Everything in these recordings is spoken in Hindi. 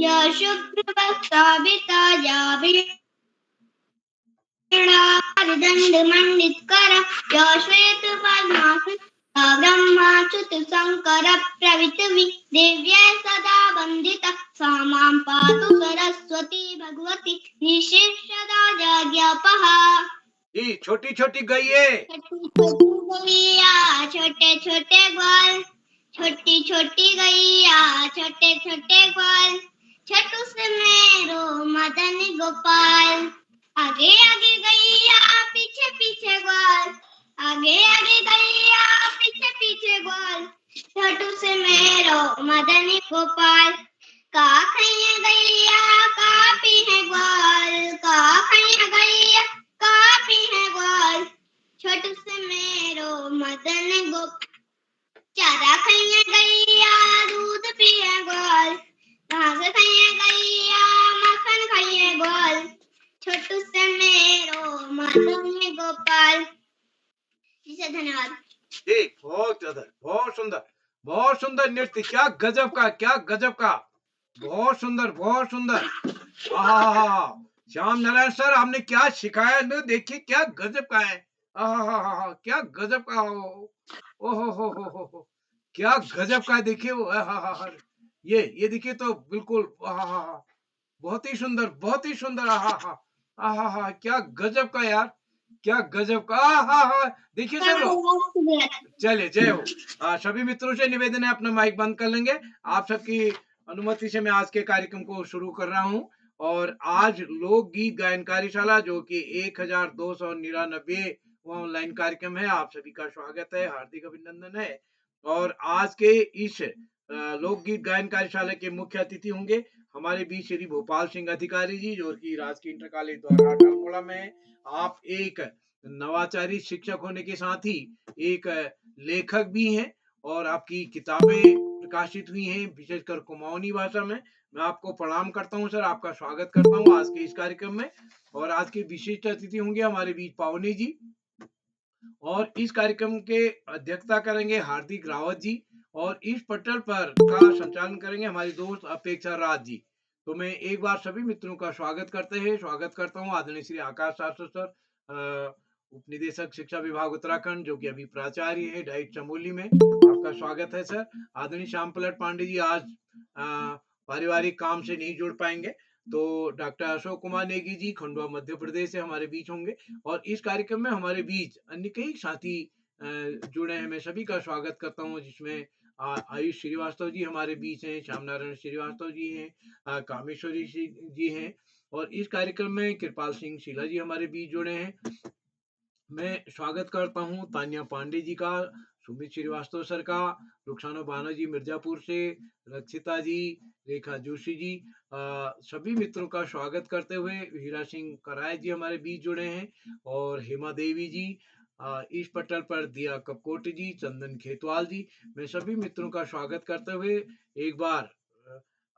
या शुभ्रवस्त्राभिता या वीणादण्डमण्डितकर या श्वेतपद्मासन ब्रह्माच्युत शङ्कर प्रभृति दिव्यै सदा वन्दिता सा मां पातु सरस्वती भगवती निशिष्यदा जज्ञपः। छोटी छोटी गैये, छोटे छोटे ग्वाल, छोटी छोटी गैया छोटे छोटे ग्वाल, छठु से मेरो मदन गोपाल। आगे आगे गैया पीछे पीछे ग्वाल, आगे आगे गैया पीछे पीछे ग्वाल, छठु से मेरो मदन गोपाल। का खैया गैया का पी है ग्वाल, का खैया गैया का पी है ग्वाल, छोटू से मेरो मदन गोपाल। चारा खैया गैया दूध पिए ग्वाल, घास खैया गैया मक्खन खाइए ग्वाल, छोटू से मेरो मदन गोपाल। जी सर धन्यवाद। बहुत सुंदर नृत्य, क्या गजब का, क्या गजब का, बहुत सुंदर बहुत सुंदर। श्याम नारायण सर, हमने क्या सिखाया न, देखिए क्या गजब का है। क्या गजब का, हो क्या गजब का, देखिए ये देखिए तो बिल्कुल बहुत ही सुंदर, बहुत ही सुंदर। क्या गजब का यार, क्या गजब का। देखिए चलो, चलिए जय हो। सभी मित्रों से निवेदन है, अपना माइक बंद कर लेंगे। आप सबकी अनुमति से मैं आज के कार्यक्रम को शुरू कर रहा हूं। और आज लोकगीत गायन कार्यशाला, जो कि 1299 ऑनलाइन कार्यक्रम है, आप सभी का स्वागत है, हार्दिक अभिनंदन है। और आज के इस लोकगीत गायन कार्यशाला के मुख्य अतिथि होंगे हमारे बीच श्री भोपाल सिंह अधिकारी जी, जो कि राजकीय इंटर कॉलेज द्वारा अल्मोड़ा में है। आप एक नवाचारी शिक्षक होने के साथ ही एक लेखक भी हैं, और आपकी किताबें प्रकाशित हुई हैं, विशेषकर कुमाऊनी भाषा में। मैं आपको प्रणाम करता हूं सर, आपका स्वागत करता हूं आज के इस कार्यक्रम में। और आज के विशिष्ट अतिथि होंगे हमारे बीच पावनी जी, और इस कार्यक्रम के अध्यक्षता करेंगे हार्दिक रावत जी, और इस पटल पर का संचालन करेंगे हमारी दोस्त अपेक्षा राज जी। तो मैं एक बार सभी मित्रों का स्वागत करता हूँ आदरणीय श्री आकाश शास्त्री सर, उपनिदेशक शिक्षा विभाग उत्तराखंड, जो कि अभी प्राचार्य है डाइट चमोली में। आपका स्वागत है सर। आदरणीय श्याम पलट पांडे जी आज पारिवारिक काम से नहीं जुड़ पाएंगे, तो डॉक्टर अशोक कुमार नेगी जी खंडवा मध्य प्रदेश से हमारे बीच होंगे। और इस कार्यक्रम में हमारे बीच अन्य कई साथी जुड़े हैं, मैं सभी का स्वागत करता हूँ, जिसमें आयुष श्रीवास्तव जी हमारे बीच हैं, श्याम नारायण श्रीवास्तव जी हैं, कामेश्वरी जी हैं, और इस कार्यक्रम में कृपाल सिंह शीला जी हमारे बीच जुड़े हैं। मैं स्वागत करता हूं तान्या पांडे जी का, सुमित श्रीवास्तव सर का, रुखसाना बाना जी मिर्जापुर से, रक्षिता जी, रेखा जोशी जी, सभी मित्रों का स्वागत करते हुए हीरा सिंह कराय जी हमारे बीच जुड़े हैं, और हेमा देवी जी, इस पटल पर दिया कपकोट जी, चंदन खेतवाल जी, मैं सभी मित्रों का स्वागत करते हुए एक बार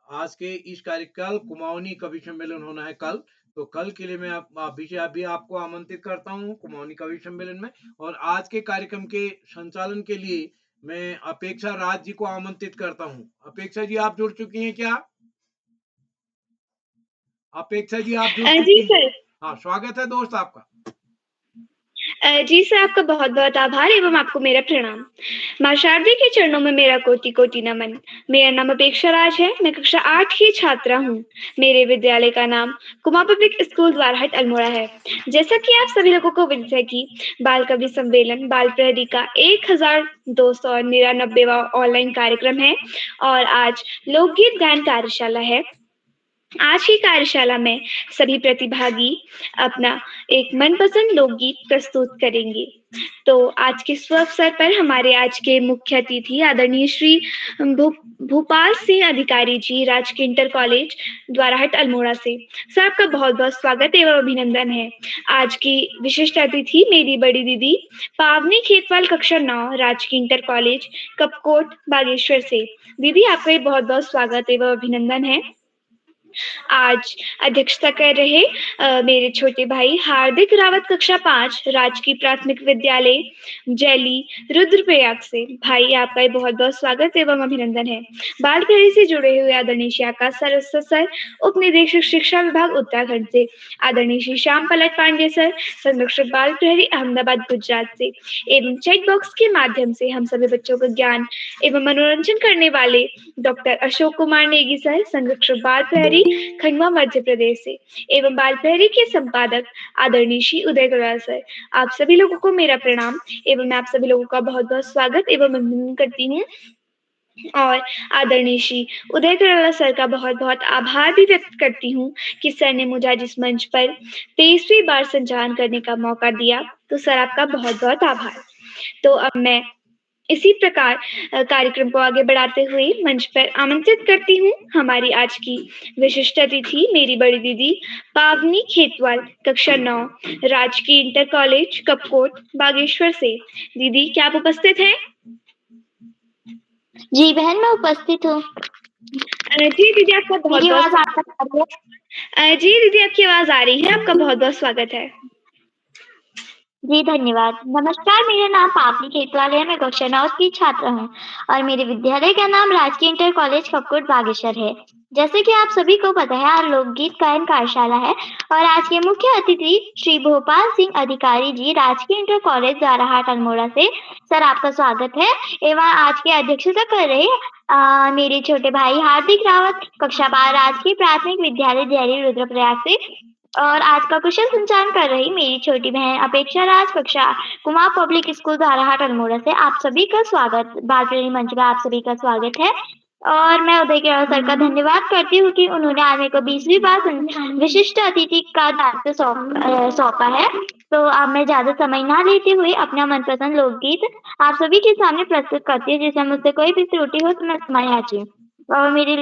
आज के इस कार्यक्रम कुमाऊनी कवि सम्मेलन होना है कल, तो कल के लिए मैं अभी आपको आमंत्रित करता हूं कुमाऊनी कवि सम्मेलन में। और आज के कार्यक्रम के संचालन के लिए मैं अपेक्षा राज जी को आमंत्रित करता हूं। अपेक्षा जी, आप जुड़ चुकी हैं क्या? अपेक्षा जी, आप जुड़ चुकी हैं? हाँ, स्वागत है दोस्त आपका। जी सर, आपका बहुत बहुत आभार एवं आपको मेरा प्रणाम। माँ शारदे के चरणों में मेरा कोटि कोटि नमन। मेरा नाम अपेक्षा राज है, मैं कक्षा 8 की छात्रा हूँ। मेरे विद्यालय का नाम कुमाऊं पब्लिक स्कूल द्वारहट अल्मोड़ा है। जैसा कि आप सभी लोगों को विदित है कि बाल कवि सम्मेलन बाल प्रहरी का 1299वां ऑनलाइन कार्यक्रम है, और आज लोकगीत गायन कार्यशाला है। आज की कार्यशाला में सभी प्रतिभागी अपना एक मनपसंद लोकगीत प्रस्तुत करेंगे। तो आज के शुभ अवसर पर हमारे आज के मुख्य अतिथि आदरणीय श्री भूपाल सिंह अधिकारी जी, राजकीय इंटर कॉलेज द्वाराहट अल्मोड़ा से। सर, आपका बहुत बहुत स्वागत एवं अभिनंदन है। आज की विशिष्ट अतिथि मेरी बड़ी दीदी पावनी खेतवाल, कक्षा 9, राजकीय इंटर कॉलेज कपकोट बागेश्वर से। दीदी, आपका बहुत बहुत स्वागत एवं अभिनंदन है। आज अध्यक्षता कर रहे मेरे छोटे भाई हार्दिक रावत कक्षा 5 राजकीय प्राथमिक विद्यालय जैली रुद्रप्रयाग से। भाई आपका भी बहुत-बहुत स्वागत एवं अभिनंदन है। बाल प्रहरी से जुड़े हुए आदरणीय श्री आकाश सरस्वत सर, उप निदेशक शिक्षा विभाग उत्तराखंड से। आदरणीय श्री श्याम पलट पांडे सर, संरक्षक बाल प्रहरी अहमदाबाद गुजरात से। एवं चेक बॉक्स के माध्यम से हम सभी बच्चों को ज्ञान एवं मनोरंजन करने वाले डॉक्टर अशोक कुमार नेगी सर, संरक्षक बाल प्रहरी खंडवा मध्य प्रदेश से। एवं बाल प्रहरी के संपादक आदरणीय श्री उदय गढ़वाल सर। आप सभी लोगों को मेरा प्रणाम एवं मैं आप सभी लोगों का बहुत-बहुत स्वागत एवं अभिनंदन करती हूँ। और आदरणीय श्री उदय गढ़वाल सर का बहुत-बहुत आभार भी व्यक्त करती हूँ कि सर ने मुझे आज इस मंच पर 23वीं बार संचालन करने का मौका दिया। तो सर आपका बहुत-बहुत आभार। तो अब मैं इसी प्रकार कार्यक्रम को आगे बढ़ाते हुए मंच पर आमंत्रित करती हूँ हमारी आज की विशिष्ट अतिथि मेरी बड़ी दीदी पावनी खेतवाल, कक्षा 9, राजकीय इंटर कॉलेज कपकोट बागेश्वर से। दीदी क्या आप उपस्थित हैं? जी बहन, मैं उपस्थित हूँ। जी दीदी आपका मेरी आवाज बहुत-बहुत आपको आ रही है? जी दीदी आपकी आवाज आ रही है। आपका बहुत-बहुत स्वागत है। जी धन्यवाद। नमस्कार, मेरा नाम पावनी खेतवाल है। मैं कक्षा 9 की छात्रा हूँ और मेरे विद्यालय का नाम राजकीय इंटर कॉलेज कपकोट बागेश्वर है। जैसे कि आप सभी को पता है, आज लोकगीत गायन कार्यशाला है और आज के मुख्य अतिथि श्री भोपाल सिंह अधिकारी जी, राजकीय इंटर कॉलेज द्वाराहाट अल्मोड़ा से। सर आपका स्वागत है। एवं आज के अध्यक्षता कर रहे मेरे छोटे भाई हार्दिक रावत, कक्षा 12, राजकीय प्राथमिक विद्यालय जैली रुद्रप्रयाग से। और आज का कुशल संचालन कर रही मेरी छोटी बहन अपेक्षा राज, कक्षा कुमार पब्लिक स्कूल द्वाराहाट अल्मोड़ा से। आप सभी का स्वागत, बाल प्रेमी मंच में आप सभी का स्वागत है। और मैं उदय गढ़वाल सर का धन्यवाद करती हूँ कि उन्होंने आज मेरे को 20वीं बार विशिष्ट अतिथि का दायित्व सौंपा है। तो अब मैं ज्यादा समय ना लेते हुए अपना मनपसंद लोकगीत आप सभी के सामने प्रस्तुत करती हूँ। जिसमें मुझसे कोई भी त्रुटि हो तो मैं क्षमा याची हूँ। और मेरे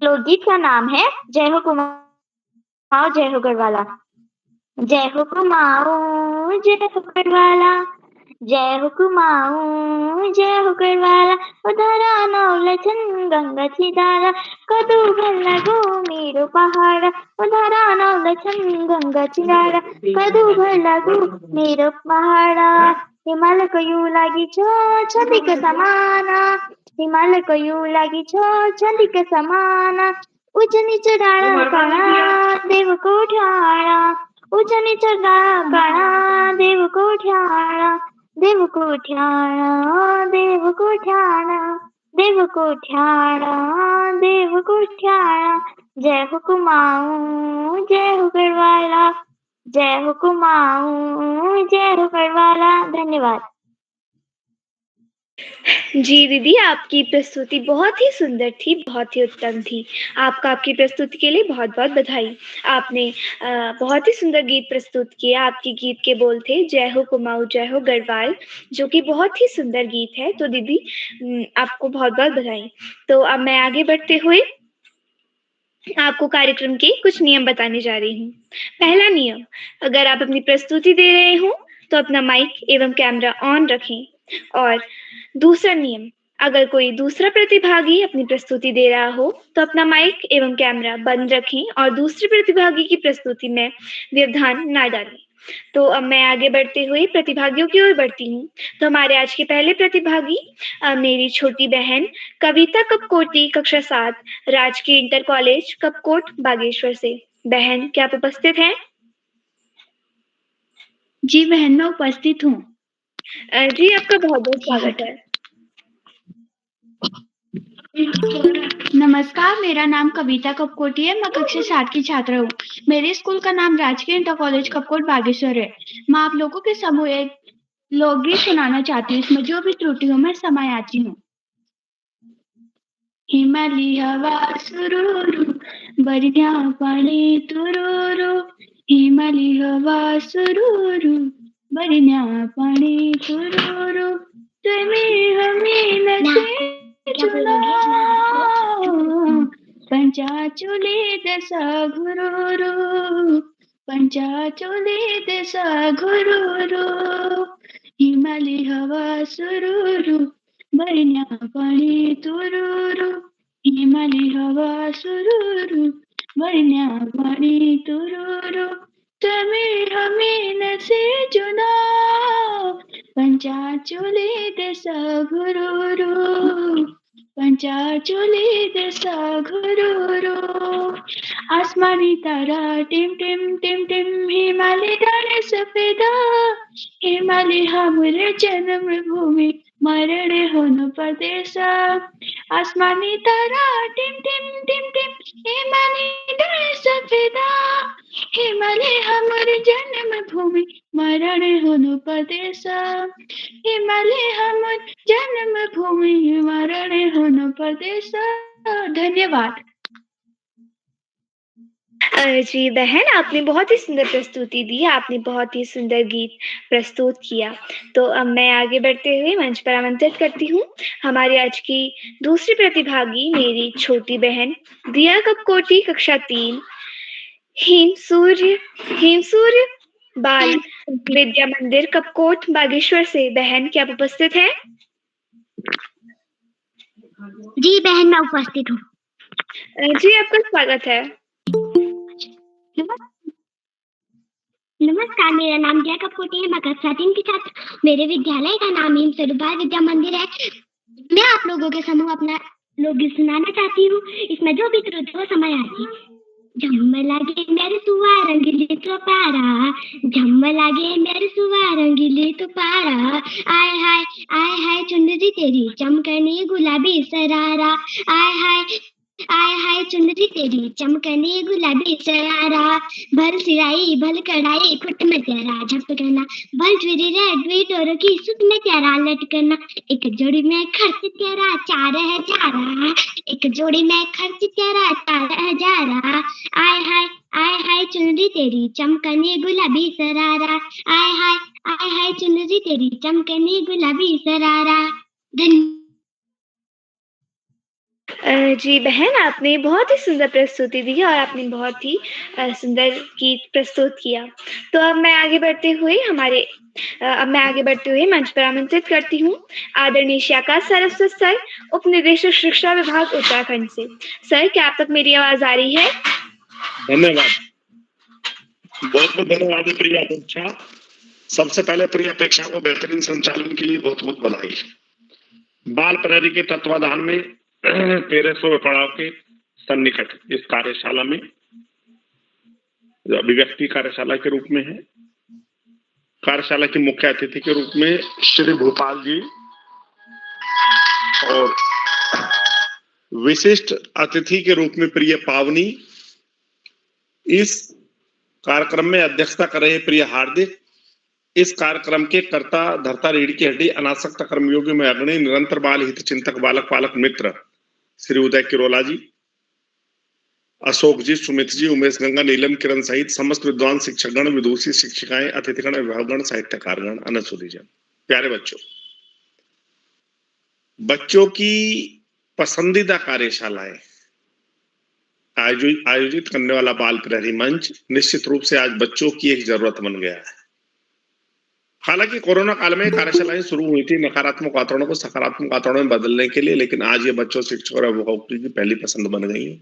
लोकगीत का नाम है जय हो कुमार, जय हो गढ़वाला। जय हो कुमाऊं जय हो गढ़वाला, जय हो कुमाऊं जय हो गढ़वाला। उधरा नौलछन गंगा चिदारा, कदू भल्ला गो मेरो पहाड़ा। उधरा नौलछन गंगा चिदारा, कदू भल्ला गो मेरो पहाड़ा। हिमाल कयू लागी छो छलिक समाना, हिमाल कयू लागी छो छलिक समाना। उच नीच डाळा काळा देव कोठ्याळा, उच नीच डाळा काळा देव कोठ्याळा। देव कोठ्याळा देव कोठ्याळा, देव कोठ्याळा देव कोठ्याळा। जय हो कुमाऊं जय हो गढ़वाला, जय हो कुमाऊं जय हो गढ़वाला। धन्यवाद। जी दीदी आपकी प्रस्तुति बहुत ही सुंदर थी, बहुत ही उत्तम थी। आपकी प्रस्तुति के लिए बहुत-बहुत बधाई। आपने बहुत ही सुंदर गीत प्रस्तुत किया। आपके गीत के बोल थे जय हो कुमाऊं जय हो गढ़वाल, जो कि बहुत ही सुंदर गीत है। तो दीदी आपको बहुत-बहुत बधाई। तो अब मैं आगे बढ़ते हुए आपको कार्यक्रम के कुछ नियम बताने जा रही हूँ। पहला नियम, अगर आप अपनी प्रस्तुति दे रहे हो तो अपना माइक एवं कैमरा ऑन रखें। और दूसरा नियम, अगर कोई दूसरा प्रतिभागी अपनी प्रस्तुति दे रहा हो तो अपना माइक एवं कैमरा बंद रखें और दूसरे प्रतिभागी की प्रस्तुति में व्यवधान ना डालें। तो अब मैं आगे बढ़ते हुए प्रतिभागियों की ओर बढ़ती हूँ। तो हमारे आज के पहले प्रतिभागी मेरी छोटी बहन कविता कपकोटी, कक्षा 7, राजकीय इंटर कॉलेज कपकोट बागेश्वर से। बहन क्या आप उपस्थित हैं? जी बहन, मैं उपस्थित हूँ। जी आपका बहुत-बहुत स्वागत है। नमस्कार, मेरा नाम कविता कपकोटी है। मैं कक्षा 7 की छात्रा हूँ। मेरे स्कूल का नाम राजकीय इंटर कॉलेज कपकोट बागेश्वर है। मैं आप लोगों के समूह एक लोकगीत सुनाना चाहती हूँ। इसमें जो भी त्रुटि हो मैं क्षमा याची हूँ। हिमाली हवा सुरूरू, बरन्या पाणी तुरूरू। हिमाली हवा सुरूरू, बरन्या पाणी तुरूरू। तुम्ही हमी नसे चुना, पंचाचुलीत सगुरूरू, पंचाचुलीत सगुरूरू। हिमाली हवा सुरूरू, बरन्या पाणी तुरूरू। हिमाली हवा सुरूरू, वर्ण्यावणी तुरुरु तुम्ही हमी नसे जुना पंचाचुली दशा गुरुरु पंचाचुली दशा गुरुरु आसमानी तारा टिम टिम टिम टिम हिमालय गाने सफेदा हिमालय हमरे जन्म भूमि मरण होन परदेसा आसमानी तारा टिम टिम टिम टिम हिमालय गाने सफेदा हिमालय हमरे जन्म भूमि मरण होन परदेसा हिमालय हमर जन्म भूमि मरण होन परदेसा। धन्यवाद। जी बहन, आपने बहुत ही सुंदर प्रस्तुति दी, आपने बहुत ही सुंदर गीत प्रस्तुत किया। तो अब मैं आगे बढ़ते हुए मंच पर आमंत्रित करती हूँ हमारी आज की दूसरी प्रतिभागी, मेरी छोटी बहन दिया कपकोटी, कक्षा 3, हिमसूर्य बाल विद्या मंदिर कपकोट बागेश्वर से। बहन, क्या आप उपस्थित हैं? जी बहन, मैं उपस्थित हूँ। जी, आपका स्वागत है। नमस्कार, मेरा नाम दिया कपकोटी है। मैं कक्षा 3 की छात्र। मेरे विद्यालय का नाम हिमसूर्य बाल विद्या मंदिर है। मैं आप लोगों के समूह अपना लोकगीत सुनाना चाहती हूँ। इसमें जो भी त्रुटि हो समय आती। झम्म लागे मेरे सुआ रंगीली तो पारा, झम्म लागे मेरे सुआ रंगीली तो पारा, आय हाय चुनरी तेरी चमकनी गुलाबी सरारा, आय हाय चुनरी तेरी चमकनी गुलाबी सरारा, भल सिराई भल कढ़ाई खुट में तेरा झपकना, भल चुरी रेड डोर की सुत में तेरा लटकना, एक जोड़ी में खर्च तेरा 4,000, एक जोड़ी में खर्च तेरा 4,000, आय हाय चुनरी तेरी चमकनी गुलाबी सरारा, आय हाय चुनरी तेरी चमकनी गुलाबी सरारा। धन्यवाद। जी बहन, आपने बहुत ही सुंदर प्रस्तुति दी और आपने बहुत ही सुंदर गीत प्रस्तुत किया। तो अब मैं आगे बढ़ते हुए मंच पर आमंत्रित करती हूँ आदरणीय श्याकाश सरस्वत सर, उप निदेशक शिक्षा विभाग उत्तराखंड से। सर, क्या आप तक मेरी आवाज आ रही है? धन्यवाद, बहुत बहुत धन्यवाद प्रिय अपेक्षा। सबसे पहले प्रिय अपेक्षा को बेहतरीन संचालन के लिए बहुत बहुत बधाई। बाल प्रहरी के तत्वाधान में 1300 पड़ाव के सन्निकट इस कार्यशाला में जो अभिव्यक्ति कार्यशाला के रूप में है, कार्यशाला के मुख्य अतिथि के रूप में श्री भोपाल जी और विशिष्ट अतिथि के रूप में प्रिय पावनी, इस कार्यक्रम में अध्यक्षता कर रहे प्रिय हार्दिक, इस कार्यक्रम के कर्ता धर्ता रीढ़ की हड्डी अनासक्त कर्मयोगी में अग्रणी निरंतर बाल हित चिंतक बालक पालक मित्र श्री उदय किरोला जी, अशोक जी, सुमित जी, उमेश गंगा, नीलम किरण सहित समस्त विद्वान शिक्षकगण, विदुषी शिक्षिकाएं, अतिथिगण, अभिभावकगण, साहित्यकारगण, अनसुधी जन। प्यारे बच्चों, बच्चों की पसंदीदा कार्यशालाएं आयोजित करने वाला बाल प्रहरी मंच निश्चित रूप से आज बच्चों की एक जरूरत बन गया है। हालांकि कोरोना काल में कार्यशालाएं शुरू हुई थी नकारात्मक वातावरण को सकारात्मक वातावरण में बदलने के लिए, लेकिन आज ये बच्चों, शिक्षकों और अभिभावकों की पहली पसंद बन गई है।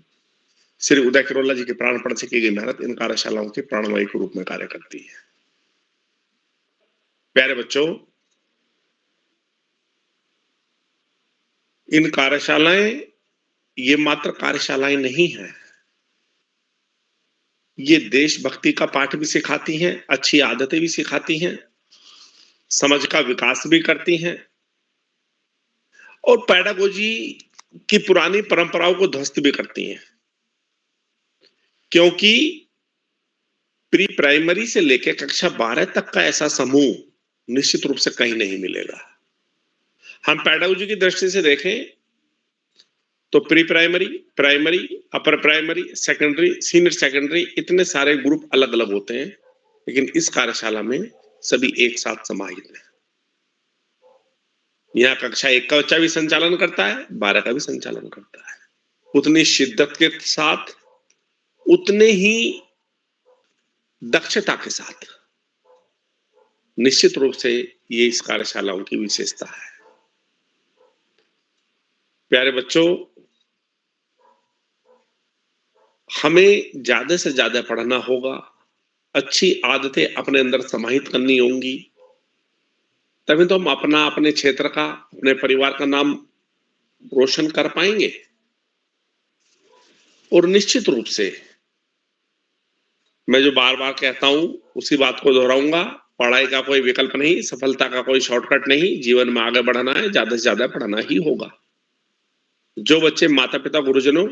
श्री उदय किरोला जी के प्राणपण से की गई मेहनत इन कार्यशालाओं के प्राणवायु के रूप में कार्य करती है। प्यारे बच्चों, इन कार्यशालाएं ये मात्र कार्यशालाएं नहीं है, ये देशभक्ति का पाठ भी सिखाती हैं, अच्छी आदतें भी सिखाती हैं, समझ का विकास भी करती हैं और पेडागोजी की पुरानी परंपराओं को ध्वस्त भी करती हैं, क्योंकि प्री प्राइमरी से लेकर कक्षा 12 तक का ऐसा समूह निश्चित रूप से कहीं नहीं मिलेगा। हम पेडागोजी की दृष्टि से देखें तो pre primary, primary, upper primary, secondary, senior secondary, इतने सारे ग्रुप अलग अलग होते हैं, लेकिन इस कार्यशाला में सभी एक साथ समाहित हैं। यहाँ कक्षा 1 का बच्चा भी संचालन करता है, 12 का भी संचालन करता है, उतनी शिद्दत के साथ, उतने ही दक्षता के साथ। निश्चित रूप से ये इस कार्यशालाओं की विशेषता है। प्यारे बच्चों, हमें ज्यादा से ज्यादा पढ़ना होगा, अच्छी आदतें अपने अंदर समाहित करनी होंगी, तभी तो हम अपना, अपने क्षेत्र का, अपने परिवार का नाम रोशन कर पाएंगे। और निश्चित रूप से मैं जो बार बार कहता हूं उसी बात को दोहराऊंगा, पढ़ाई का कोई विकल्प नहीं, सफलता का कोई शॉर्टकट नहीं, जीवन में आगे बढ़ना है, ज्यादा से ज्यादा पढ़ना ही होगा। जो बच्चे माता पिता, गुरुजनों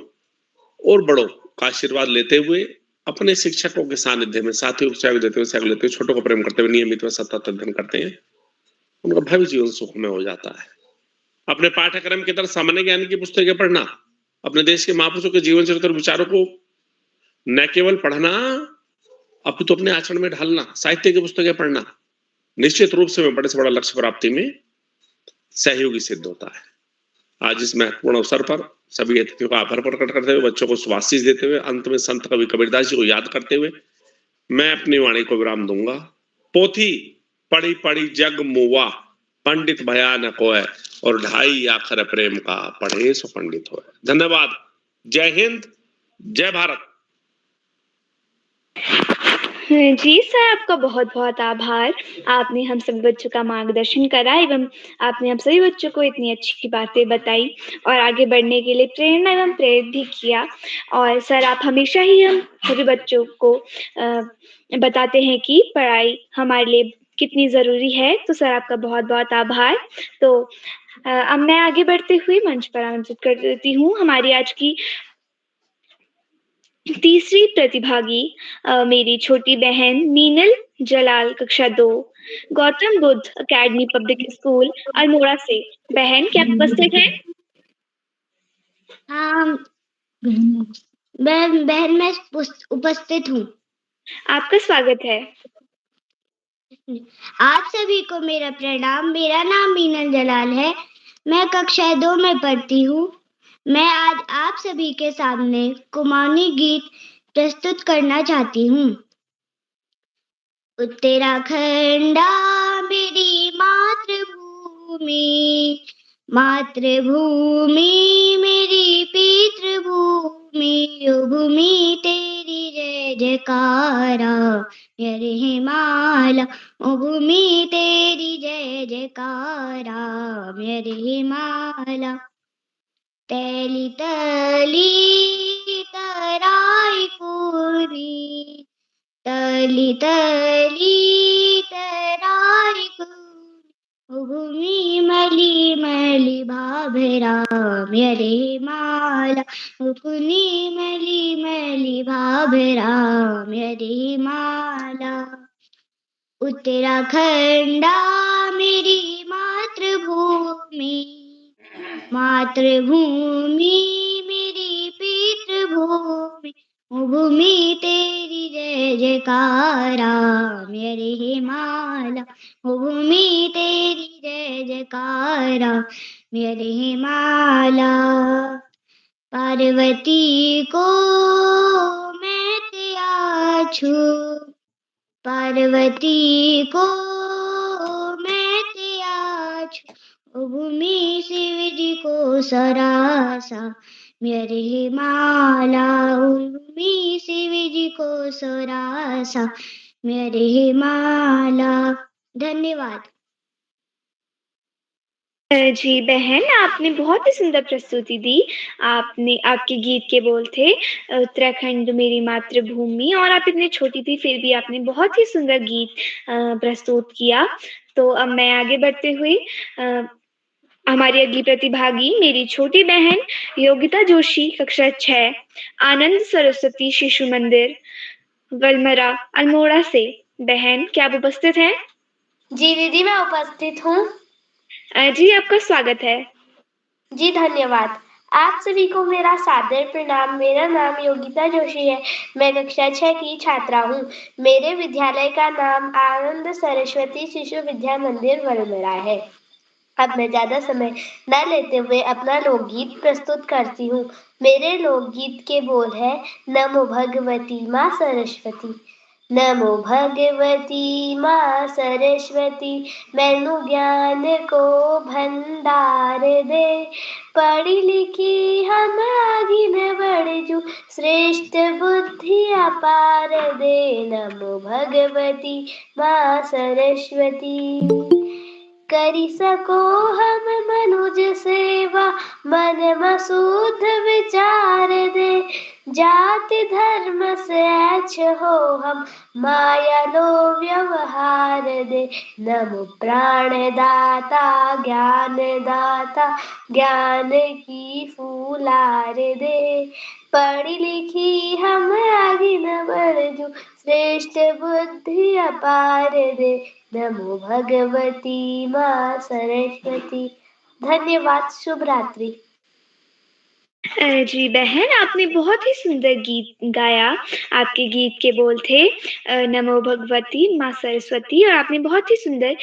और बड़ों का आशीर्वाद लेते हुए, अपने शिक्षकों के सानिध्य में साथियों को सहयोग देते हुए, सहयोग लेते हुए, छोटों को प्रेम करते हुए नियमित व सतत अध्ययन करते हैं, उनका भावी जीवन सुखमय हो जाता है। अपने पाठ्यक्रम की तरह सामान्य ज्ञान की पुस्तकें पढ़ना, अपने देश के महापुरुषों के जीवन चरित्र और विचारों को न केवल पढ़ना, अब तो अपने आचरण में ढालना, साहित्य की पुस्तकें पढ़ना निश्चित रूप से बड़े से बड़ा लक्ष्य प्राप्ति में सहयोगी सिद्ध होता है। आज इस महत्वपूर्ण अवसर पर सभी अतिथियों का आभार प्रकट करते हुए, बच्चों को शुभाशीष देते हुए, अंत में संत कवि कबीरदास जी को याद करते हुए मैं अपनी वाणी को विराम दूंगा। पोथी पढ़ी पढ़ी जग मुआ, पंडित भया न कोय, और ढाई आखर प्रेम का, पढ़े सो पंडित होय। धन्यवाद। जय हिंद, जय भारत। जी सर, आपका बहुत बहुत आभार। आपने हम सभी बच्चों का मार्गदर्शन करा एवं आपने हम सभी बच्चों को इतनी अच्छी बातें बताई और आगे बढ़ने के लिए प्रेरणा एवं प्रेरित भी किया। और सर, आप हमेशा ही हम सभी बच्चों को बताते हैं कि पढ़ाई हमारे लिए कितनी ज़रूरी है। तो सर, आपका बहुत बहुत आभार। तो अब मैं आगे बढ़ते हुए मंच पर आमंत्रित कर देती हूँ हमारी आज की तीसरी प्रतिभागी, मेरी छोटी बहन मीनल जलाल, कक्षा 2, Gautam Buddha academy public school Almora से। बहन, क्या आप उपस्थित हैं? हाँ बहन मैं उपस्थित हूँ। आपका स्वागत है। आप सभी को मेरा प्रणाम। मेरा नाम मीनल जलाल है। मैं कक्षा 2 में पढ़ती हूँ। मैं आज आप सभी के सामने कुमाऊनी गीत प्रस्तुत करना चाहती हूँ। उत्तराखंडा मेरी मातृभूमि, मातृभूमि मेरी पितृभूमि, ओ भूमि तेरी जय जयकारा, मेरे हिमालय, ओ भूमि तेरी जय जयकारा, मेरे हिमालय। तैली तली तराई पूरी, तली तली तराई पूरी, ओ भूमि मली मली भाभरा, मेरे हिमालय, ओ भूमि मली मली भाभरा, मेरे हिमालय। उत्तराखंडा मेरी मातृभूमि, मातृभूमि मेरी पितृभूमि, ओ भूमि तेरी जय जयकारा, मेरे हिमालय, ओ भूमि तेरी जय जयकारा, मेरे हिमालय। पार्वती को मैं त्याग छू, पार्वती को मैं त्याग छू, ओ भूमि शिव जी को सरासा, मेरे हिमालय, ओ भूमि शिव जी को सरासा, मेरे हिमालय। धन्यवाद। जी बहन, आपने बहुत ही सुंदर प्रस्तुति दी। आपके गीत के बोल थे उत्तराखंड मेरी मातृभूमि, और आप इतनी छोटी थी फिर भी आपने बहुत ही सुंदर गीत प्रस्तुत किया। तो अब मैं आगे बढ़ते हुए हमारी अगली प्रतिभागी, मेरी छोटी बहन योगिता जोशी, कक्षा 6, आनंद सरस्वती शिशु मंदिर वलमरा अल्मोड़ा से। बहन, क्या आप उपस्थित हैं? जी दीदी, मैं उपस्थित हूँ। जी, आपका स्वागत है। जी धन्यवाद। आप सभी को मेरा सादर प्रणाम। मेरा नाम योगिता जोशी है। मैं कक्षा 6 की छात्रा हूँ। मेरे विद्यालय का नाम आनंद सरस्वती शिशु विद्या मंदिर वलमरा है। अब मैं ज्यादा समय न लेते हुए अपना लोकगीत प्रस्तुत करती हूँ। मेरे लोकगीत के बोल है, नमो भगवती माँ सरस्वती। नमो भगवती माँ सरस्वती, मैनू ज्ञान को भंडार दे। पढ़ी लिखी हम आगे न बढ़ जू, श्रेष्ठ बुद्धि अपार दे। नमो भगवती माँ सरस्वती, करी सको हम मनुज सेवा, मन मसूद विचार दे। जाति धर्म से अच्छ हो हम, माया लो व्यवहार दे। नमो प्राण दाता ज्ञान दाता, ज्ञान की फूलार दे। पढ़ी लिखी हम आगे न बढ़ जू, श्रेष्ठ बुद्धि अपार दे। नमो भगवती माँ सरस्वती। धन्यवाद। शुभ रात्रि। जी बहन, आपने बहुत ही सुंदर गीत गाया। आपके गीत के बोल थे नमो भगवती माँ सरस्वती, और आपने बहुत ही सुंदर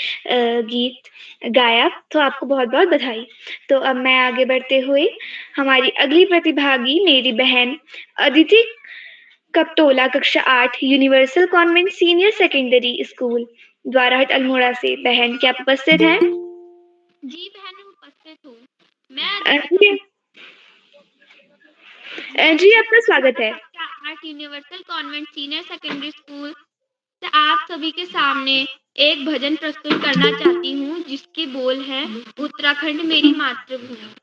गीत गाया, तो आपको बहुत बहुत बधाई। तो अब मैं आगे बढ़ते हुए हमारी अगली प्रतिभागी मेरी बहन अदिति कपतोला, कक्षा 8, universal convent senior secondary school Dwarahat Almora से। बहन, क्या आप उपस्थित हैं? जी बहन, मैं उपस्थित हूँ। मैं जी जी, आपका स्वागत है। कक्षा 8 universal convent senior secondary school से आप सभी के सामने एक भजन प्रस्तुत करना चाहती हूँ, जिसकी बोल है उत्तराखंड मेरी मातृभूमि।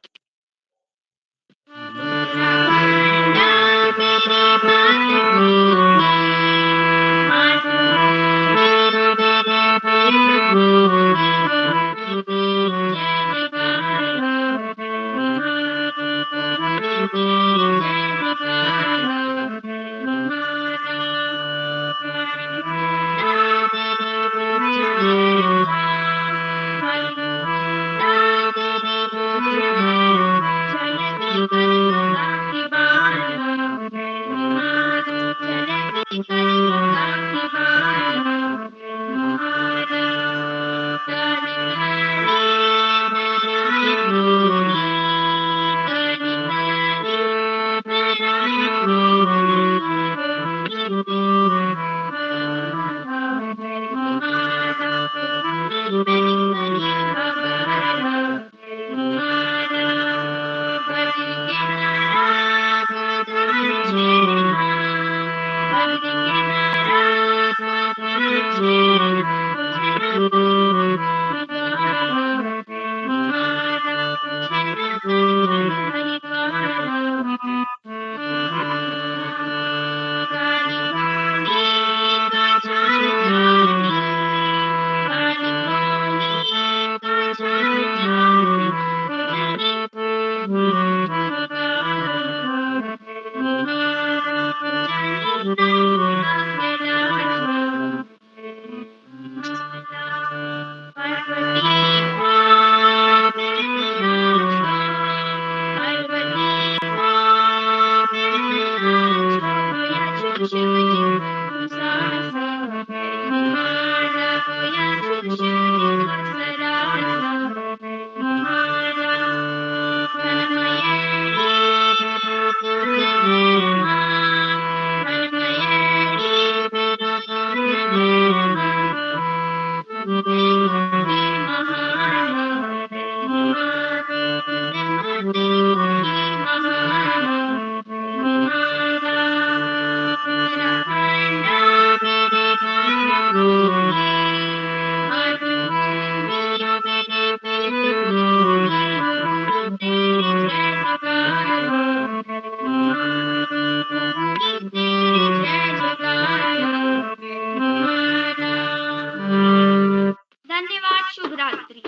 धन्यवाद। शुभ रात्रि।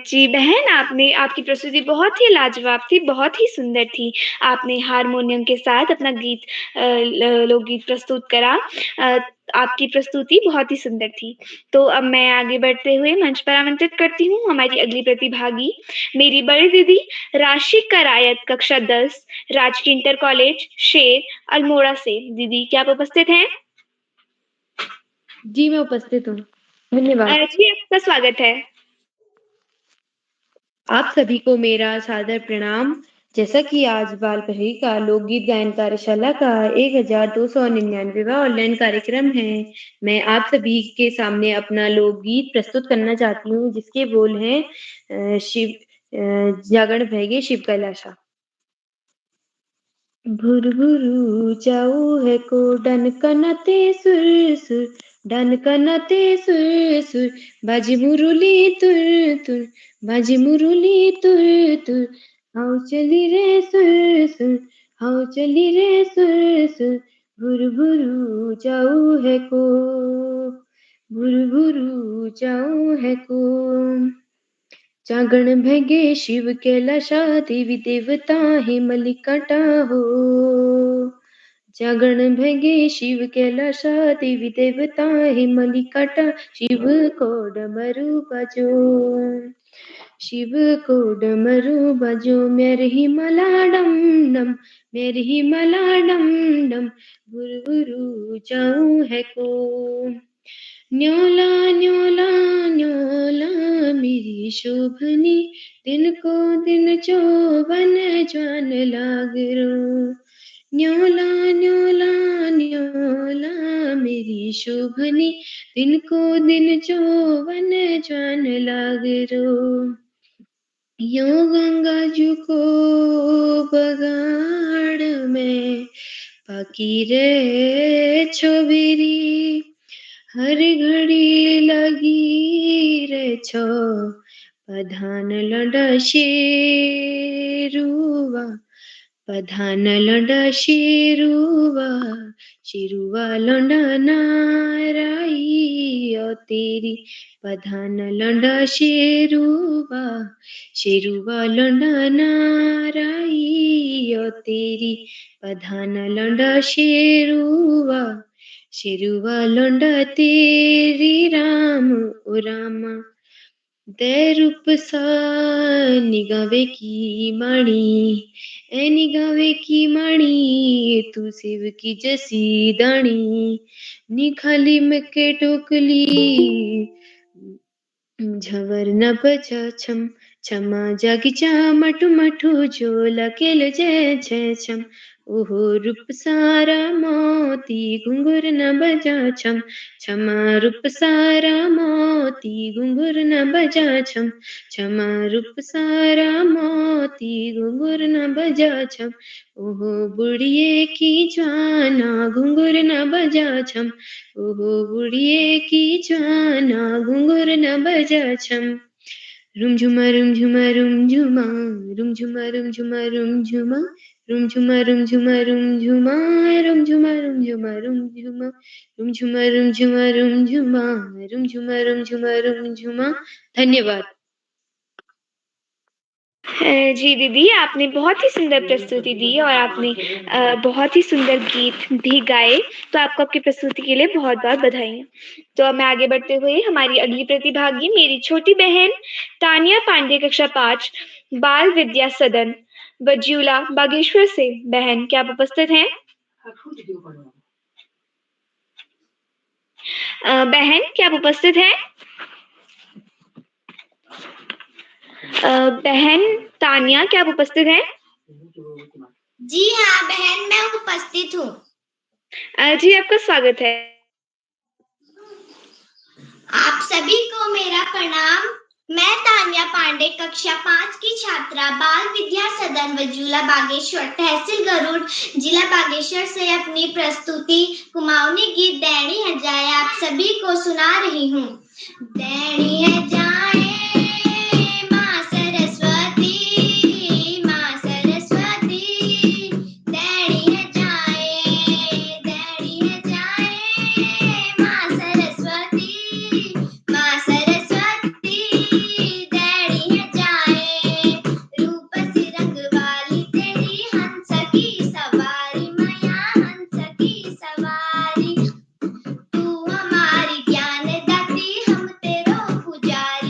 जी बहन, आपकी प्रस्तुति बहुत ही लाजवाब थी, बहुत ही सुंदर थी। आपने हारमोनियम के साथ अपना गीत लोकगीत प्रस्तुत करा। आपकी प्रस्तुति बहुत ही सुंदर थी। तो अब मैं आगे बढ़ते हुए मंच पर आमंत्रित करती हूँ हमारी अगली प्रतिभागी, मेरी बड़ी दीदी राशि करायत, कक्षा 10, राजकीय इंटर कॉलेज शेर, अल्मोड़ा से। दीदी, क्या आप उपस्थित हैं? जी, मैं उपस्थित हूँ। धन्यवाद। जी, आपका स्वागत है। आप सभी को मेरा सादर प्रणाम। जैसा कि आज बाल पढ़ी का लोकगीत गायन कार्यशाला का 1299वां ऑनलाइन कार्यक्रम है, मैं आप सभी के सामने अपना लोकगीत प्रस्तुत करना चाहती हूँ, जिसके बोल हैं जागरण भैगे शिव कैलाशा। भुरभुरु जाऊ है को डन कनते सुर सुर, डन कनते सुर सुर, बाजी मुरुली तुर तुर, बाजी मुरुली तुर तुर, हाउ चली रे सुर सुर, हाउ चली रे सुर सुर, भुरभुरु जाऊ है को, भुरभुरु जाऊ है को। जागरण भैगे शिव कैलाशा, देवी देवता है मलिकाटा हो। जागरण भैगे शिव कैलाशा, देवी देवता है मलिकाटा, शिव को डमरू बजो, शिव को डमरू बजो, मेरे ही मला डम डम, मेरे ही मला डम डम, भुरभुरु जाऊं है को। न्योला न्योला न्योला मेरी शोभनी, दिन को दिन चौवन जान लाग रो। न्योला न्योला न्योला मेरी शोभनी, दिन को दिन चौवन जान लाग रो। यो गंगा जी को बगाड़ में पकी रे छोबेरी, हर घड़ी लगी रे छो प्रधान लड़ा शेरुआ, प्रधान लड़ा शेरुआ, शेरुआ लड़ा नाराई ओ तेरी, प्रधान लड़ा शेरुआ, शेरुआ लड़ा नाराई ओ तेरी, प्रधान लड़ा शेरुआ, शेरुआ लौंडा तेरी राम ओ रामा, दे रूप सा निगावे की माणी, ए निगावे की माणी, तू शिव की जसी दाणी, निखाली में के टोकली, झवर न बजा छम, छमा जागी चा मटु मठु झोला केल जय जय छम, ओहो रूप सारा मोती घुंघुर न बजा छम, छमा रूप सारा मोती घुंघुर न बजा छम, छमा रूप सारा मोती घुंघुर न बजा छम, ओहो बुढ़िए की जाना घुंघुर न बजा छम, ओहो बुढ़िए की जाना घुंघुर न बजा छम। रुम झुमा रुम झुमा रुम झुमा, रुम झुमा रुम झुमा रुम झुमा, रुम झुमा रुम झुमा रुम झुमा, रुम झुमा रुम झुमा रुम झुमा, रुम झुमा रुम झुमा रुम झुमा, रुम झुमा रुम झुमा रुम झुमा। धन्यवाद। जी दीदी, आपने बहुत ही सुंदर प्रस्तुति दी और आपने बहुत ही सुंदर गीत भी गाए, तो आपको आपकी प्रस्तुति के लिए बहुत-बहुत बधाई। तो अब मैं आगे बढ़ते हुए हमारी अगली प्रतिभागी मेरी छोटी बहन तानिया पांडे, कक्षा 5, बाल विद्या सदन, बज्यूला, बागेश्वर से। बहन, क्या आप उपस्थित हैं? बहन, क्या आप उपस्थित हैं? बहन तानिया, क्या आप उपस्थित हैं? जी हाँ बहन, मैं उपस्थित हूँ। जी, आपका स्वागत है। आप सभी को मेरा प्रणाम। मैं तानिया पांडे, कक्षा 5 की छात्रा, बाल विद्या सदन वजूला बागेश्वर, तहसील गरुड़, जिला बागेश्वर से अपनी प्रस्तुति कुमाऊनी गीत दैनी है जाए आप सभी को सुना रही हूँ। दैनी है जाए माँ सरस्वती, माँ सरस्वती, दैनी है जाए, दैनी है जाए माँ सरस्वती, माँ सरस्वती, दैनी है जाए, रूप सी रंग वाली तेरी हंस की सवारी, मैया हंस की सवारी, तू हमारी ज्ञान दाती हम तेरो पुजारी।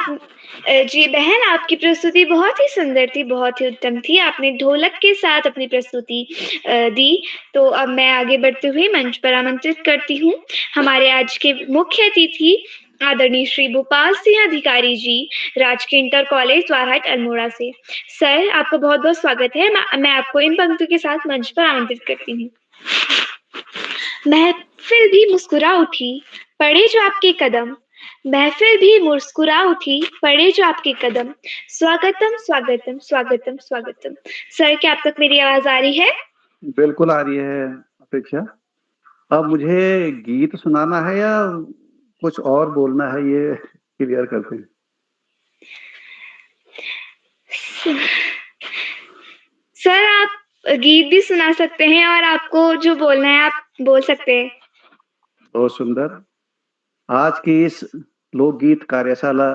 जी बहन, आपकी प्रस्तुति बहुत ही सुंदर थी, बहुत ही उत्तम थी। आपने ढोलक के साथ अपनी प्रस्तुति दी। तो अब मैं आगे बढ़ते हुए मंच पर आमंत्रित करती हूँ हमारे आज के मुख्य अतिथि आदरणीय श्री भोपाल सिंह अधिकारी जी, राजकीय इंटर कॉलेज द्वारहाट अल्मोड़ा से। सर, आपका बहुत-बहुत स्वागत है। मैं आपको इन पंक्तियों के साथ मंच पर आमंत्रित करती हूँ। महफिल भी मुस्कुरा उठी, पड़े जो आपके कदम। महफिल भी मुस्कुरा उठी, पड़े जो आपके कदम। स्वागतम, स्वागतम, स्वागतम, स्वागतम। सर, क्या आप तक मेरी आवाज आ रही है? बिल्कुल आ रही है अपेक्षा। अब मुझे गीत सुनाना है या कुछ और बोलना है, ये क्लियर करते हैं। सर, आप गीत भी सुना सकते हैं और आपको जो बोलना है आप बोल सकते हैं। बहुत सुंदर। आज की इस लोकगीत कार्यशाला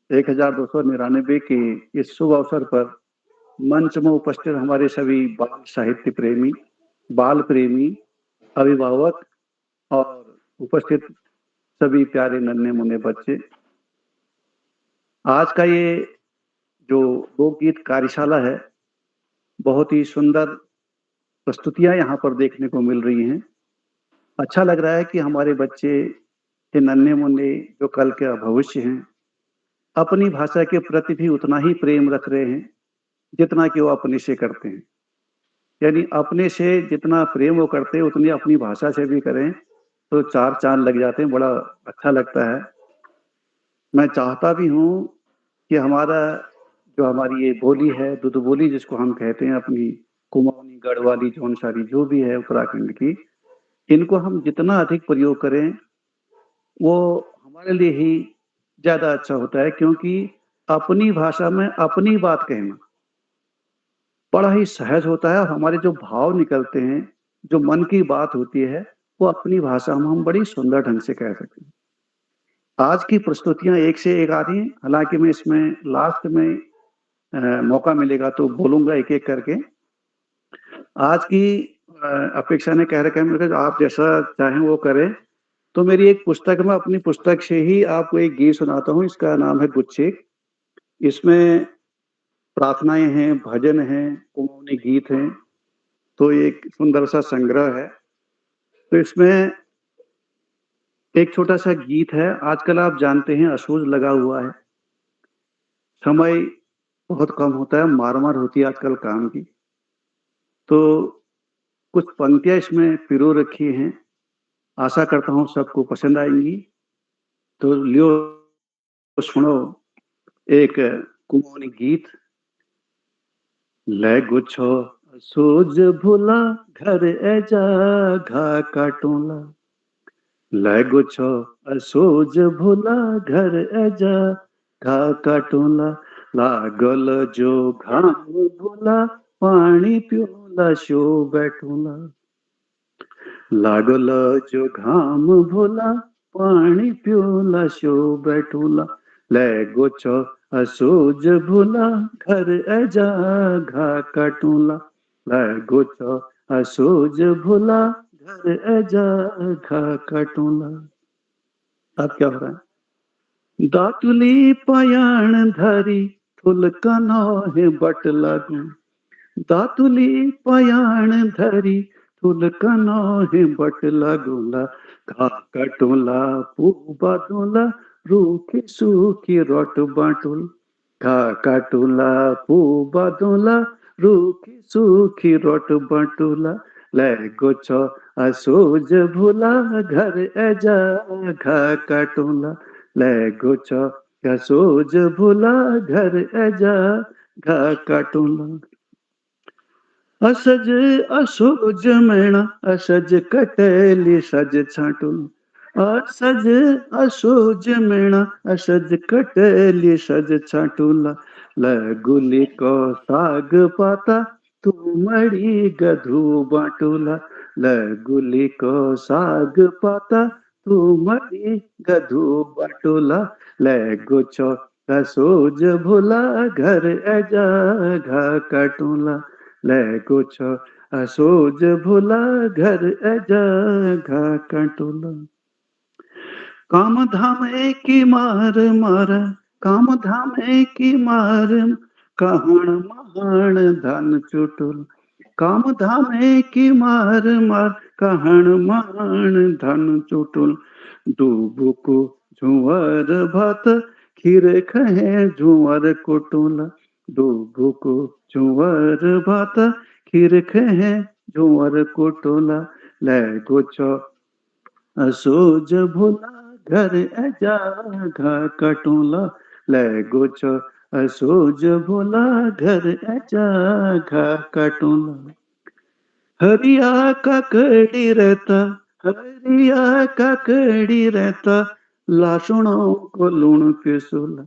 1299 के इस शुभ अवसर पर मंच में उपस्थित हमारे सभी बाल साहित्य प्रेमी, बाल प्रेमी, अभिभावक और उपस्थित सभी प्यारे नन्हे मुन्ने बच्चे, आज का ये जो लोकगीत कार्यशाला है, बहुत ही सुंदर प्रस्तुतियां यहाँ पर देखने को मिल रही हैं। अच्छा लग रहा है कि हमारे बच्चे, ये नन्हे मुन्ने जो कल के भविष्य हैं, अपनी भाषा के प्रति भी उतना ही प्रेम रख रहे हैं जितना कि वो अपने से करते हैं। यानी अपने से जितना प्रेम वो करते हैं उतनी अपनी भाषा से भी करें तो चार चांद लग जाते हैं। बड़ा अच्छा लगता है। मैं चाहता भी हूँ कि हमारी ये बोली है, दुध बोली जिसको हम कहते हैं, अपनी कुमाऊनी, गढ़वाली, जौनसारी जो भी है उत्तराखंड की, इनको हम जितना अधिक प्रयोग करें वो हमारे लिए ही ज्यादा अच्छा होता है, क्योंकि अपनी भाषा में अपनी बात कहना बड़ा ही सहज होता है। और हमारे जो भाव निकलते हैं, जो मन की बात होती है, वो अपनी भाषा में हम बड़ी सुंदर ढंग से कह सकते हैं। आज की प्रस्तुतियां एक से एक आ रही हैं। हालांकि मैं इसमें लास्ट में मौका मिलेगा तो बोलूंगा एक एक करके। आज की अपेक्षा ने कह रखा है मेरे को, आप जैसा चाहें वो करें। तो मेरी एक पुस्तक में, अपनी पुस्तक से ही आपको एक गीत सुनाता हूँ। इसका नाम है गुच्छे। इसमें प्रार्थनाएं हैं, भजन हैं, कुमाऊनी गीत हैं। तो एक सुंदर सा संग्रह है। तो इसमें एक छोटा सा गीत है। आजकल आप जानते हैं असूज लगा हुआ है, समय बहुत कम होता है, मार होती है आजकल काम की। तो कुछ पंक्तियां इसमें पिरो रखी हैं, आशा करता हूं सबको पसंद आएंगी। तो लियो सुनो एक कुमाऊनी गीत। ले गुच्छो सूझ भूला घर एजा घा काटूला। ले गुच्छो सूझ भूला घर एजा घा काटूला। लागल जो घाम भूला पानी पियोला शो बैठूला। लागल जो घाम भूला पानी पियोला शो बैठूला। ले गुच्छो असूझ भूला घर एजा घा काटूला। ले गुच्छो असूझ भूला घर एजा घा काटूला। अब क्या हो रहा है? दातुली पयाण धरी थुल कनोहे बट लागू। दातुली पयाण धरी थुल कनोहे बट लागूला। घा काटूला पूबा दूला रूखी सूखी रोट बाटूल। घा काटूला पूबा दूला रूखी सूखी रोट बाटूला। ले गुच्छो असूझ भूला घर एजा घा काटूला। ले गुच्छो असूझ भूला घर एजा घा काटूला। असज असूझ मेणा असज कटेली सज छाटूल। असज असूझ मेणा असज कटेली सज छाटूला। लगुली को साग पाता तू मड़ी गधू बाटूला। लगुली को साग पाता तू मड़ी गधू बाटूला। ले गुच्छो असूझ भूला घर एजा घा काटूला। ले गुच्छो असूझ भूला घर एजा घा काटूला। काम धाम एकी मार मारा काम धामे की मार कहण महान धन चुटुल काम धामे की मार मार कहण महान धन चुटुल डूबुको झुंवर भात खीर खहे झुंवर कुटुल डूबुको झुंवर भात खीर खहे झुंवर कुटुल ले गोच असोज भोला घर एजा घा कटुला ले गोच असोज भोला घर एजा घा कटुला हरिया काकड़ी रहता हरिया काकड़ी रहता लाशुणों को लूण पिसुला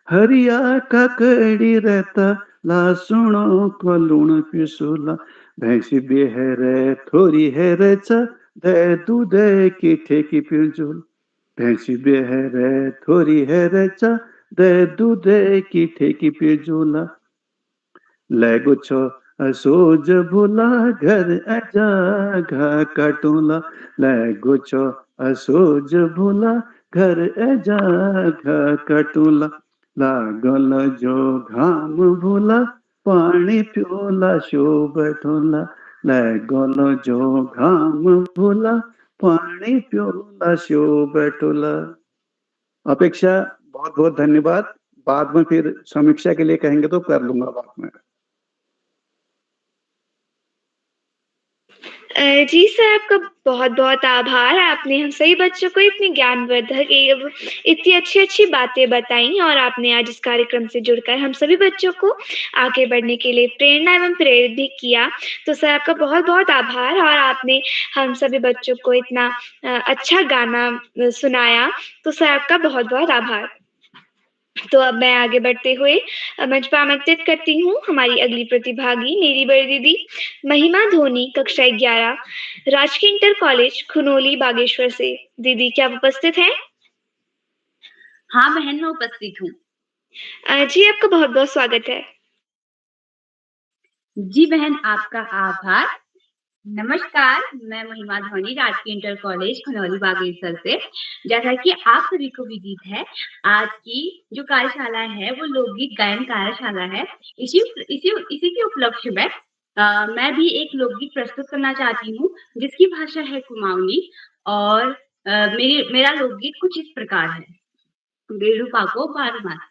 हरिया काकड़ी रहता लाशुणों को लूण पिसुला भैंसी भी है रे थोड़ी है रे चा दे दूध की ठेकी पिजुल भैंसी भी है रे थोड़ी है रे चा दे दूध की ठेकी पिजुला ले गुच्छो असोज भोला घर आजा घा कटुला ले गुच्छो असोज भोला घर आजा घा कटुला लागल जो घाम भोला पानी प्योला शो बैठोला लागल जो घाम भोला पानी प्योला शो बैठोला। अपेक्षा बहुत बहुत धन्यवाद। बाद में फिर समीक्षा के लिए कहेंगे तो कर लूंगा बाद में। जी सर, आपका बहुत बहुत आभार। आपने हम सभी बच्चों को इतनी ज्ञानवर्धक इतनी अच्छी अच्छी बातें बताई और आपने आज इस कार्यक्रम से जुड़कर हम सभी बच्चों को आगे बढ़ने के लिए प्रेरणा एवं प्रेरित भी किया। तो सर आपका बहुत बहुत आभार और आपने हम सभी बच्चों को इतना अच्छा गाना सुनाया। तो सर आपका बहुत बहुत आभार। तो अब मैं आगे बढ़ते हुए मंच पर आमंत्रित करती हूँ हमारी अगली प्रतिभागी मेरी बड़ी दीदी महिमा धोनी, कक्षा 11, राजकीय इंटर कॉलेज खुनोली बागेश्वर से। दीदी क्या आप उपस्थित हैं? हाँ बहन, मैं उपस्थित हूँ। जी आपका बहुत बहुत स्वागत है। जी बहन, आपका आभार। नमस्कार, मैं महिमा धोनी, राजकीय इंटर कॉलेज खुनौली बागेश्वर से। जैसा कि आप सभी को विदित है, आज की जो कार्यशाला है वो लोकगीत गायन कार्यशाला है। इसी के उपलक्ष्य में मैं भी एक लोकगीत प्रस्तुत करना चाहती हूँ जिसकी भाषा है कुमाऊनी। और मेरा लोकगीत कुछ इस प्रकार है। बेड़ू पाको बारू मास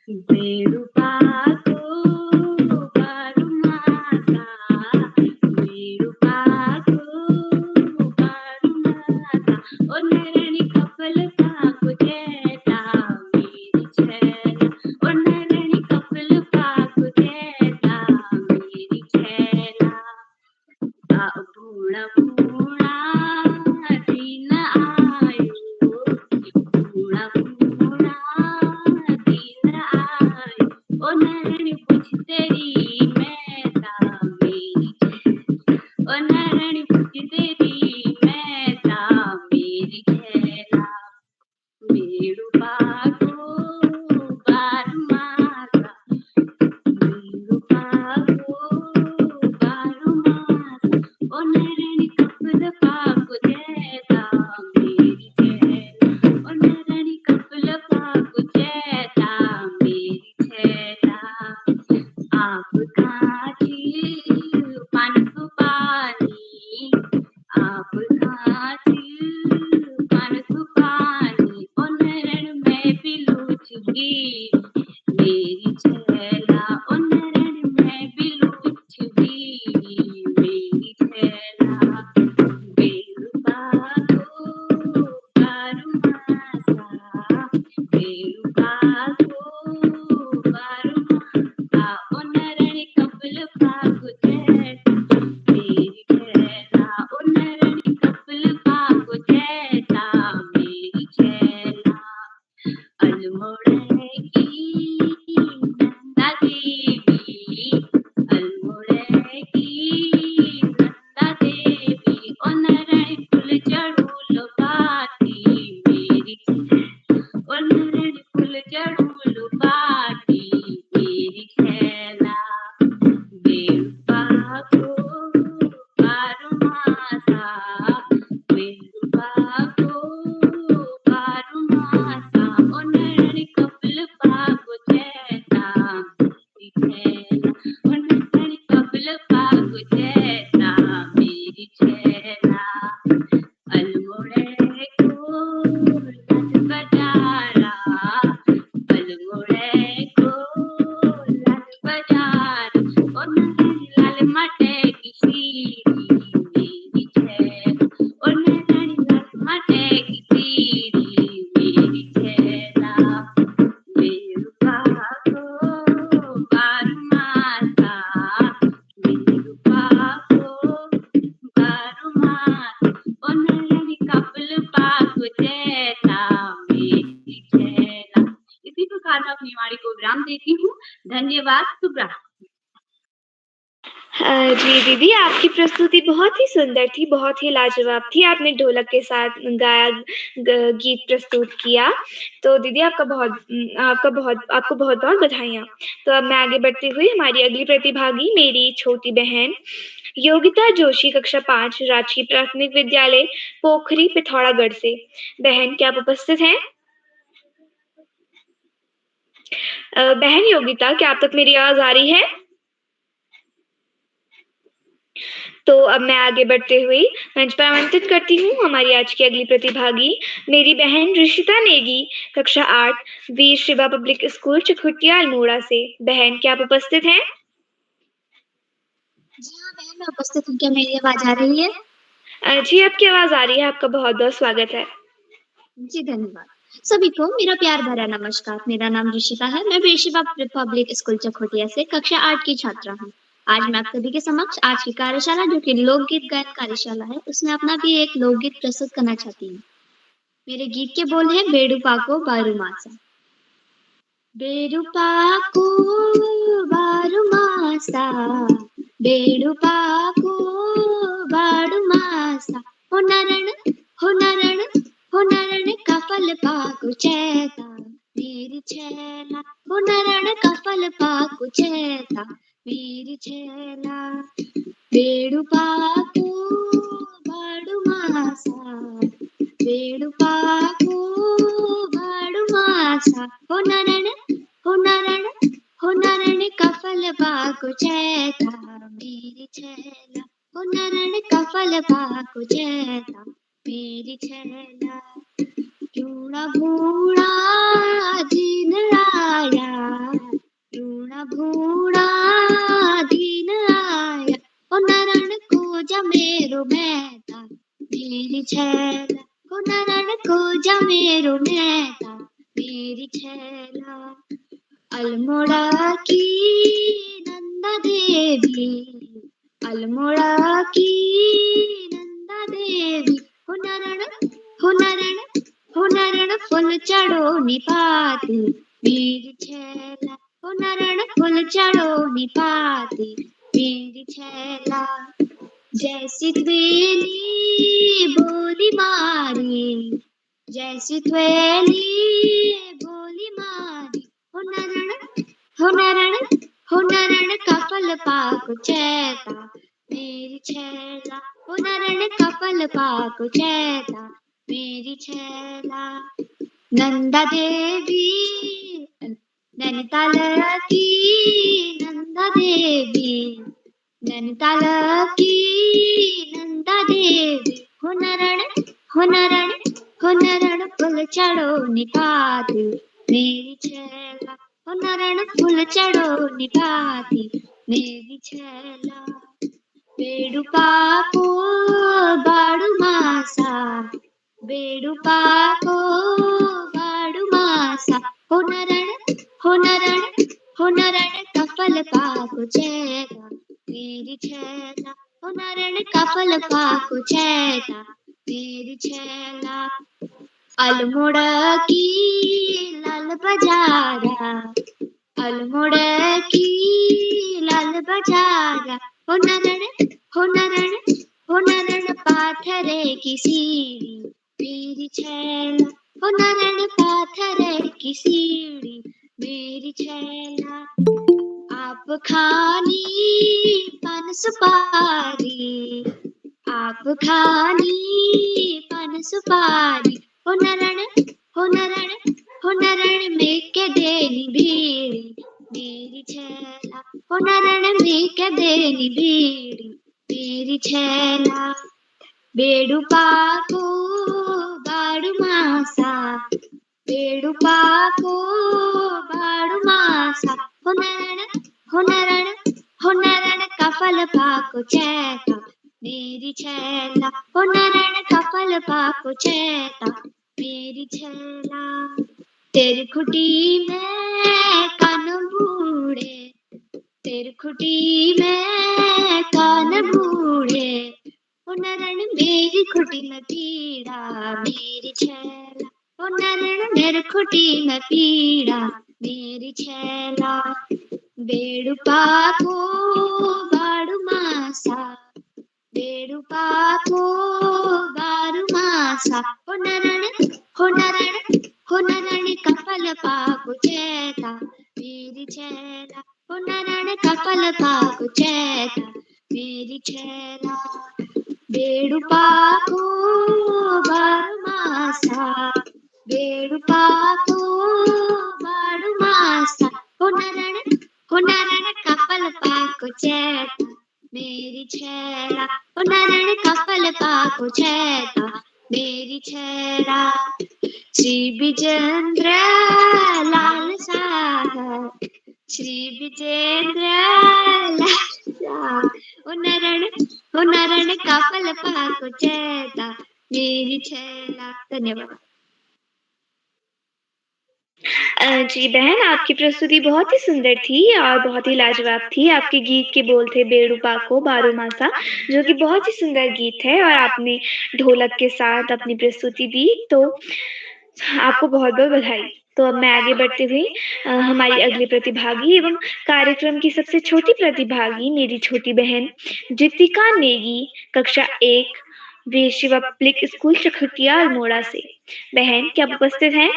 बेड़ू पाको बार मैं अपनी वाणी को विराम देती हूँ। धन्यवाद, शुभ रात्रि। जी दीदी, आपकी प्रस्तुति बहुत ही सुंदर थी, बहुत ही लाजवाब थी। आपने ढोलक के साथ गाया गीत प्रस्तुत किया। तो दीदी आपको बहुत-बहुत बधाइयाँ। तो अब मैं आगे बढ़ती हुई हमारी अगली प्रतिभागी मेरी छोटी बहन योगिता जोशी कक्षा 5 राजकीय प्राथमिक विद्यालय पोखरी पिथौरागढ़ से। बहन क्या आप उपस्थित हैं? बहन योगिता क्या आप तक मेरी आवाज़ आ रही है? तो अब मैं आगे बढ़ते हुए मंच पर आमंत्रित करती हूँ हमारी आज की अगली प्रतिभागी मेरी बहन ऋषिता नेगी कक्षा 8 वीर शिवा पब्लिक स्कूल चकुटिया अल्मोड़ा से। बहन क्या आप उपस्थित हैं? जी हाँ बहन, मैं उपस्थित हूँ। क्या मेरी आवाज आ रही है? जी आपकी आवाज़ आ रही है। आपका बहुत-बहुत स्वागत है। जी धन्यवाद। सभी को मेरा प्यार भरा नमस्कार। मेरा नाम ऋषिता है। मैं वीर शिवा पब्लिक स्कूल चकोटिया से कक्षा 8 की छात्रा हूँ। आज मैं आप सभी के समक्ष आज की कार्यशाला जो कि लोकगीत गायन कार्यशाला है, उसमें अपना भी एक लोकगीत प्रस्तुत करना चाहती हूँ। मेरे गीत के बोल हैं बेड़ू पाको बारू मासा। बेड़ू पाको बारू मासा, बेड़ू पाको बारू मासा, हो नरण हो नरण हो नरण कफल पाकु चैता मेरी छैला, हो नरण कफल पाकु चैता मेरी छैला। बेड़ू पाको बारू मासा, बेड़ू पाको बारू मासा, हो नरण हो नरण कफल पाकु चैता मेरी छैला, हो नरण कफल पाकु चैता मेरी छैला। रूणा भूणा दीन आया, रूणा भूणा दीन आया, हो नरण को जमेरो मैता मेरी छैला, हो नरण को जमेरो मैता मेरी छैला। अल्मोड़ा की नंदा देवी, अल्मोड़ा की नंदा देवी, हो नरण फुल चढ़ो निपाती मेरी छैला, हो नरण फुल चढ़ो निपाती मेरी छैला। जैसी त्वेली बोली मारी, जैसी त्वेली बोली मारी, हो नरण कफल पाकु चैता मेरी छैला, हो नरण कफल पाकु चैता मेरी छैला। नंदा देवी नैनीताल की नंदा देवी, नैनीताल की नंदा देवी, हो नरण फुल चढ़ो निपाती मेरी छैला, हो नरण फुल चढ़ो निपाती मेरी छैला। बेड़ू पाको बाड़ू मासा, बेड़ू पाको बाड़ू मासा, हो नरण कफल पाकु चैता मेरी छैला, हो नरण कफल पाकु चैता मेरी छैला। अल्मोड़ा की लाल बजारा, अल्मोड़ा की लाल बजारा, हो नरण पाथरे की सीढ़ी मेरी छैला, हो नरण पाथरे की सीढ़ी मेरी छैला। आप खानी पान सुपारी, आप खानी पान सुपारी, हो नरण में के देनी बीड़ी मेरी छैला, हो नरण में के देनी बीड़ी मेरी छैला। बेड़ू पाको बाड़ू मासा, बेड़ू पाको बाड़ू मासा, हो नरण कफल पाकु चैता मेरी छैला, हो नरण कफल पाकु चैता मेरी छैला। तेरी खुटी में कान बूढ़े, तेरी खुटी में कान बूढ़े, हो नरण मेरी खुटी में पीड़ा मेरी छैला, हो नरण मेरी खुटी में पीड़ा मेरी छैला बेडुपाको बाडुमासा बेडुपाको बाडुमासा हो नरण कपल पाको चेता मेरी छैला हो नरण कपल पाको चेता मेरी छैला बेडुपाको बाडुमासा बेडुपाको बाडुमासा हो नरण कपल पाको चेता मेरी छैला हो नरण कपल पाको चेता मेरी छैला श्री विजेंद्र लाल सागर श्री विजेंद्र लाल सागर हो नरण कपल पाको चेता मेरी छैला। धन्यवाद। जी बहन, आपकी प्रस्तुति बहुत ही सुंदर थी और बहुत ही लाजवाब थी। आपके गीत के बोल थे बेडुपाको बारूमासा, जो कि बहुत ही सुंदर गीत है और आपने ढोलक के साथ अपनी प्रस्तुति दी, तो आपको बहुत-बहुत बधाई। तो अब मैं आगे बढ़ते हुए हमारी अगली प्रतिभागी एवं कार्यक्रम की सबसे छोटी प्रतिभागी मेरी छोटी बहन जितिका नेगी, कक्षा 1 शिवा पब्लिक स्कूल चखटिया अल्मोड़ा से। बहन, क्या आप उपस्थित हैं?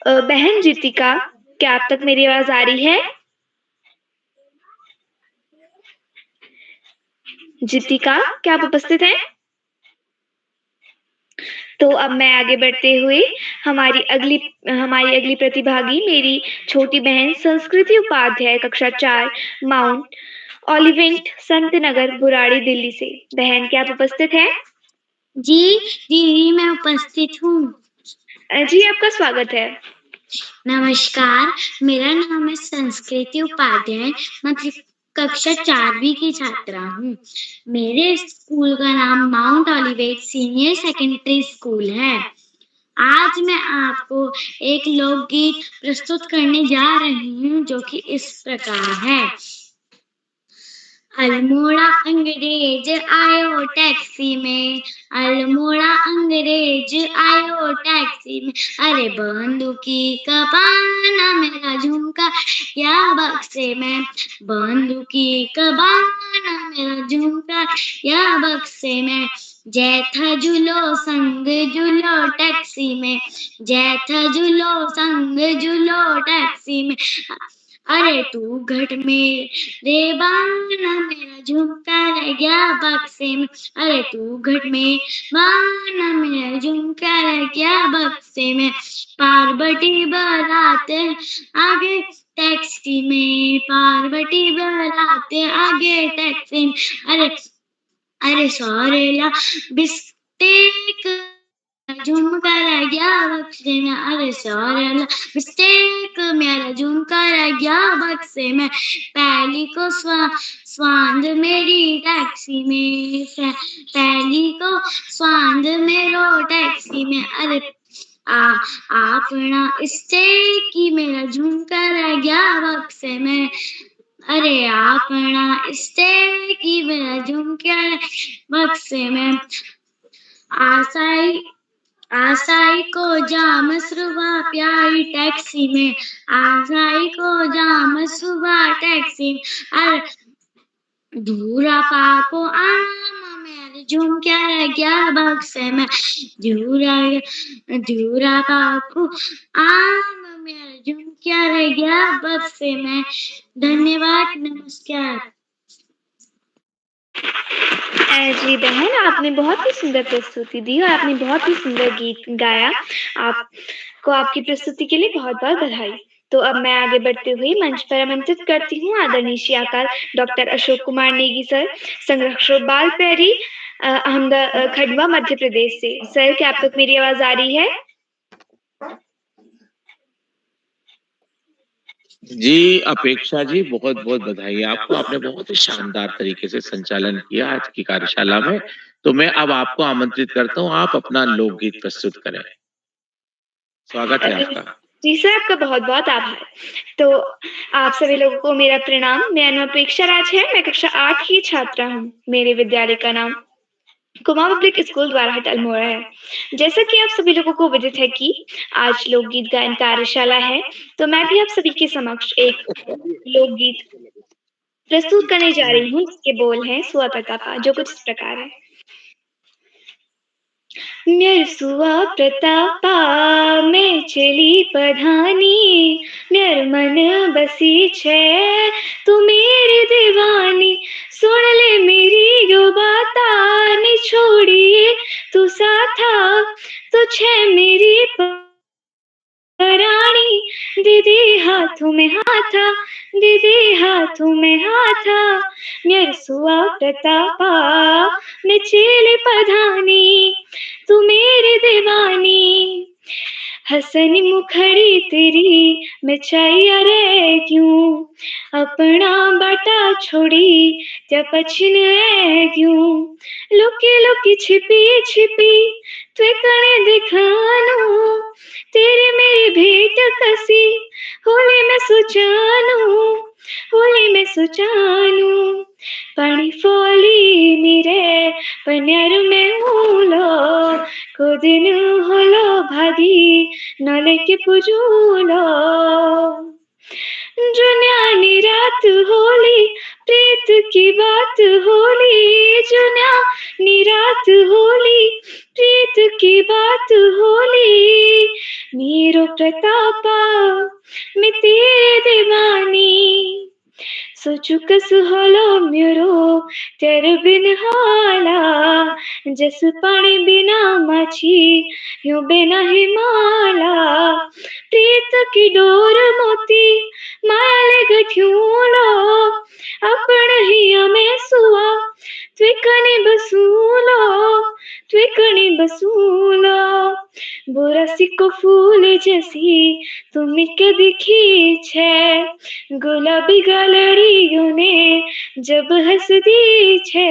बहन जितिका, क्या आप तक मेरी आवाज आ रही है? जितिका, क्या आप उपस्थित हैं? तो अब मैं आगे बढ़ते हुए हमारी अगली प्रतिभागी मेरी छोटी बहन संस्कृति उपाध्याय, कक्षा 4 माउंट ओलिवेंट संत नगर बुराड़ी दिल्ली से। बहन, क्या आप उपस्थित हैं? जी दीदी, मैं उपस्थित हूँ। जी, आपका स्वागत है। नमस्कार, मेरा नाम है संस्कृति उपाध्याय। मैं कक्षा 4वीं की छात्रा हूँ। मेरे स्कूल का नाम माउंट ओलिवेट सीनियर सेकेंडरी स्कूल है। आज मैं आपको एक लोकगीत प्रस्तुत करने जा रही हूँ, जो कि इस प्रकार है। अल्मोड़ा अंग्रेज आयो टैक्सी में, अल्मोड़ा अंग्रेज आयो टैक्सी में, अरे बंदूकी कबाना मेरा झुमका या बक्से में, बंदूकी कबाना मेरा झुमका या बक्से में, जैथा जुलो संग जुलो टैक्सी में, जैथा जुलो संग जुलो टैक्सी में, अरे तू घट में रे बाना मेरा झुमका रह गया बक्से में, अरे तू घट में बाना मेरा झुमका रह गया बक्से में, पार्वती बारात आगे टैक्सी में, पार्वती बारात आगे टैक्सी में, अरे सौरेला बिस्टेक झुमका रह गया बक्से में, अरे सौरेला बिस्टेक मेरा झुमका रह गया बक्से में, पहली को स्वांद मेरी टैक्सी में, पहली को स्वांद मेरो टैक्सी में, अरे अपना स्टेक की मेरा झुमका रह गया बक्से में, अरे अपना स्टेक की मेरा झुमका बक्से में, आशाई को जाम सुबह प्यारी टैक्सी में, आशाई को जाम सुबह टैक्सी में, अरे धूरा पाको आम मेरे झुमका रह गया बक्से में, धूरा पाको आम मेरे झुमका रह गया बक्से में। धन्यवाद, नमस्कार। जी बहन, आपने बहुत ही सुंदर प्रस्तुति दी और आपने बहुत ही सुंदर गीत गाया। आपको आपकी प्रस्तुति के लिए बहुत-बहुत बधाई। तो अब मैं आगे बढ़ते हुए मंच पर आमंत्रित करती हूँ आदरणीय शिक्षाकार डॉक्टर अशोक कुमार नेगी सर, संरक्षक बाल पैरी खंडवा मध्य प्रदेश से। सर, क्या आप तक मेरी आवाज आ रही है? जी अपेक्षा जी, बहुत बहुत बधाई आपको। आपने बहुत ही शानदार तरीके से संचालन किया आज की कार्यशाला में। तो मैं अब आपको आमंत्रित करता हूँ, आप अपना लोकगीत प्रस्तुत करें। स्वागत है आपका। जी सर, आपका बहुत बहुत आभार। तो आप सभी लोगों को मेरा प्रणाम। मेरा नाम अपेक्षा राज है, मैं कक्षा 8 की छात्रा हूँ। मेरे विद्यालय का नाम कुमार पब्लिक स्कूल द्वारा अल्मोड़ा है। जैसा कि आप सभी लोगों को विदित है कि आज लोकगीत गायन कार्यशाला है, तो मैं भी आप सभी के समक्ष एक लोकगीत प्रस्तुत करने जा रही हूँ, जिसके बोल हैं सुआ प्रतापा, जो कुछ इस प्रकार है। म्यर सुआ प्रतापा में चली पधानी, म्यर मन बसी छे तू मेरी दीवानी, सुन ले मेरी यो बाता नी छोड़िए तू साथा, तू छे मेरी रानी, दीदी हाथों में हाथा, दीदी हाथों में हाथा, म्यर सुआ प्रतापा में चली पधानी, तू मेरी दीवानी, हसनी मुखड़ी तेरी मैं चाहिए रे क्यों, अपना बाटा छोड़ी त्या पछिन है क्यों, लुकी लुकी छिपी छिपी त्वे कणे दिखानो, तेरी मेरी भेंट कसी होली में सुचानो, होली में सुचानो, पानी फोली नीरे पन्यार में उलो, को दिन होलो भागी नले के पुजूलो, जुन्यानी रात होली प्रीत की बात होली, जुन्यानी रात होली प्रीत की बात होली, मीरो प्रतापा मैं तेरे दीवानी, सोचू कस होलो म्यूरो तेरे बिन हाला, जस पानी बिना माछी यूं बिना हिमाला, प्रीत की डोर मोती माले गठ्यूलो, अपन ही हमें सुआ त्विकनी बसूलो, त्विकनी बसूलो, बुरसी को फूल जैसी तुम के दिखी छे, गुलाबी गलड़ियों ने जब हंस दी छे,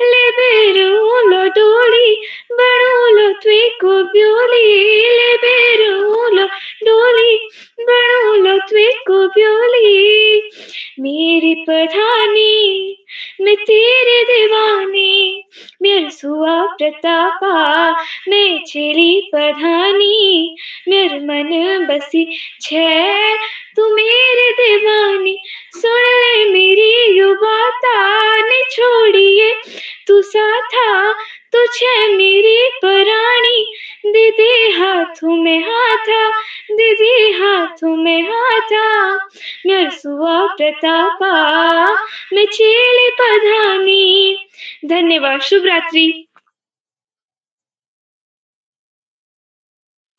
ले बेरूलो डोली बड़ूलो त्विको ब्योली, ले बेरूलो डोली बड़ूलो त्विको ब्योली, मेरी पधानी मैं तेरे दीवानी, मेरे सुआ प्रतापा मैं चली पधानी, मेरे मन बसी छे तू मेरी दीवानी, सुन ले मेरी यो बाता ने छोड़िए तू साथा, तू छे मेरी परानी, दीदी हाथों में हाथा, दीदी हाथों में हाथा, मेरे सुआ प्रतापा मैं चली पधानी। धन्यवाद, शुभ रात्रि।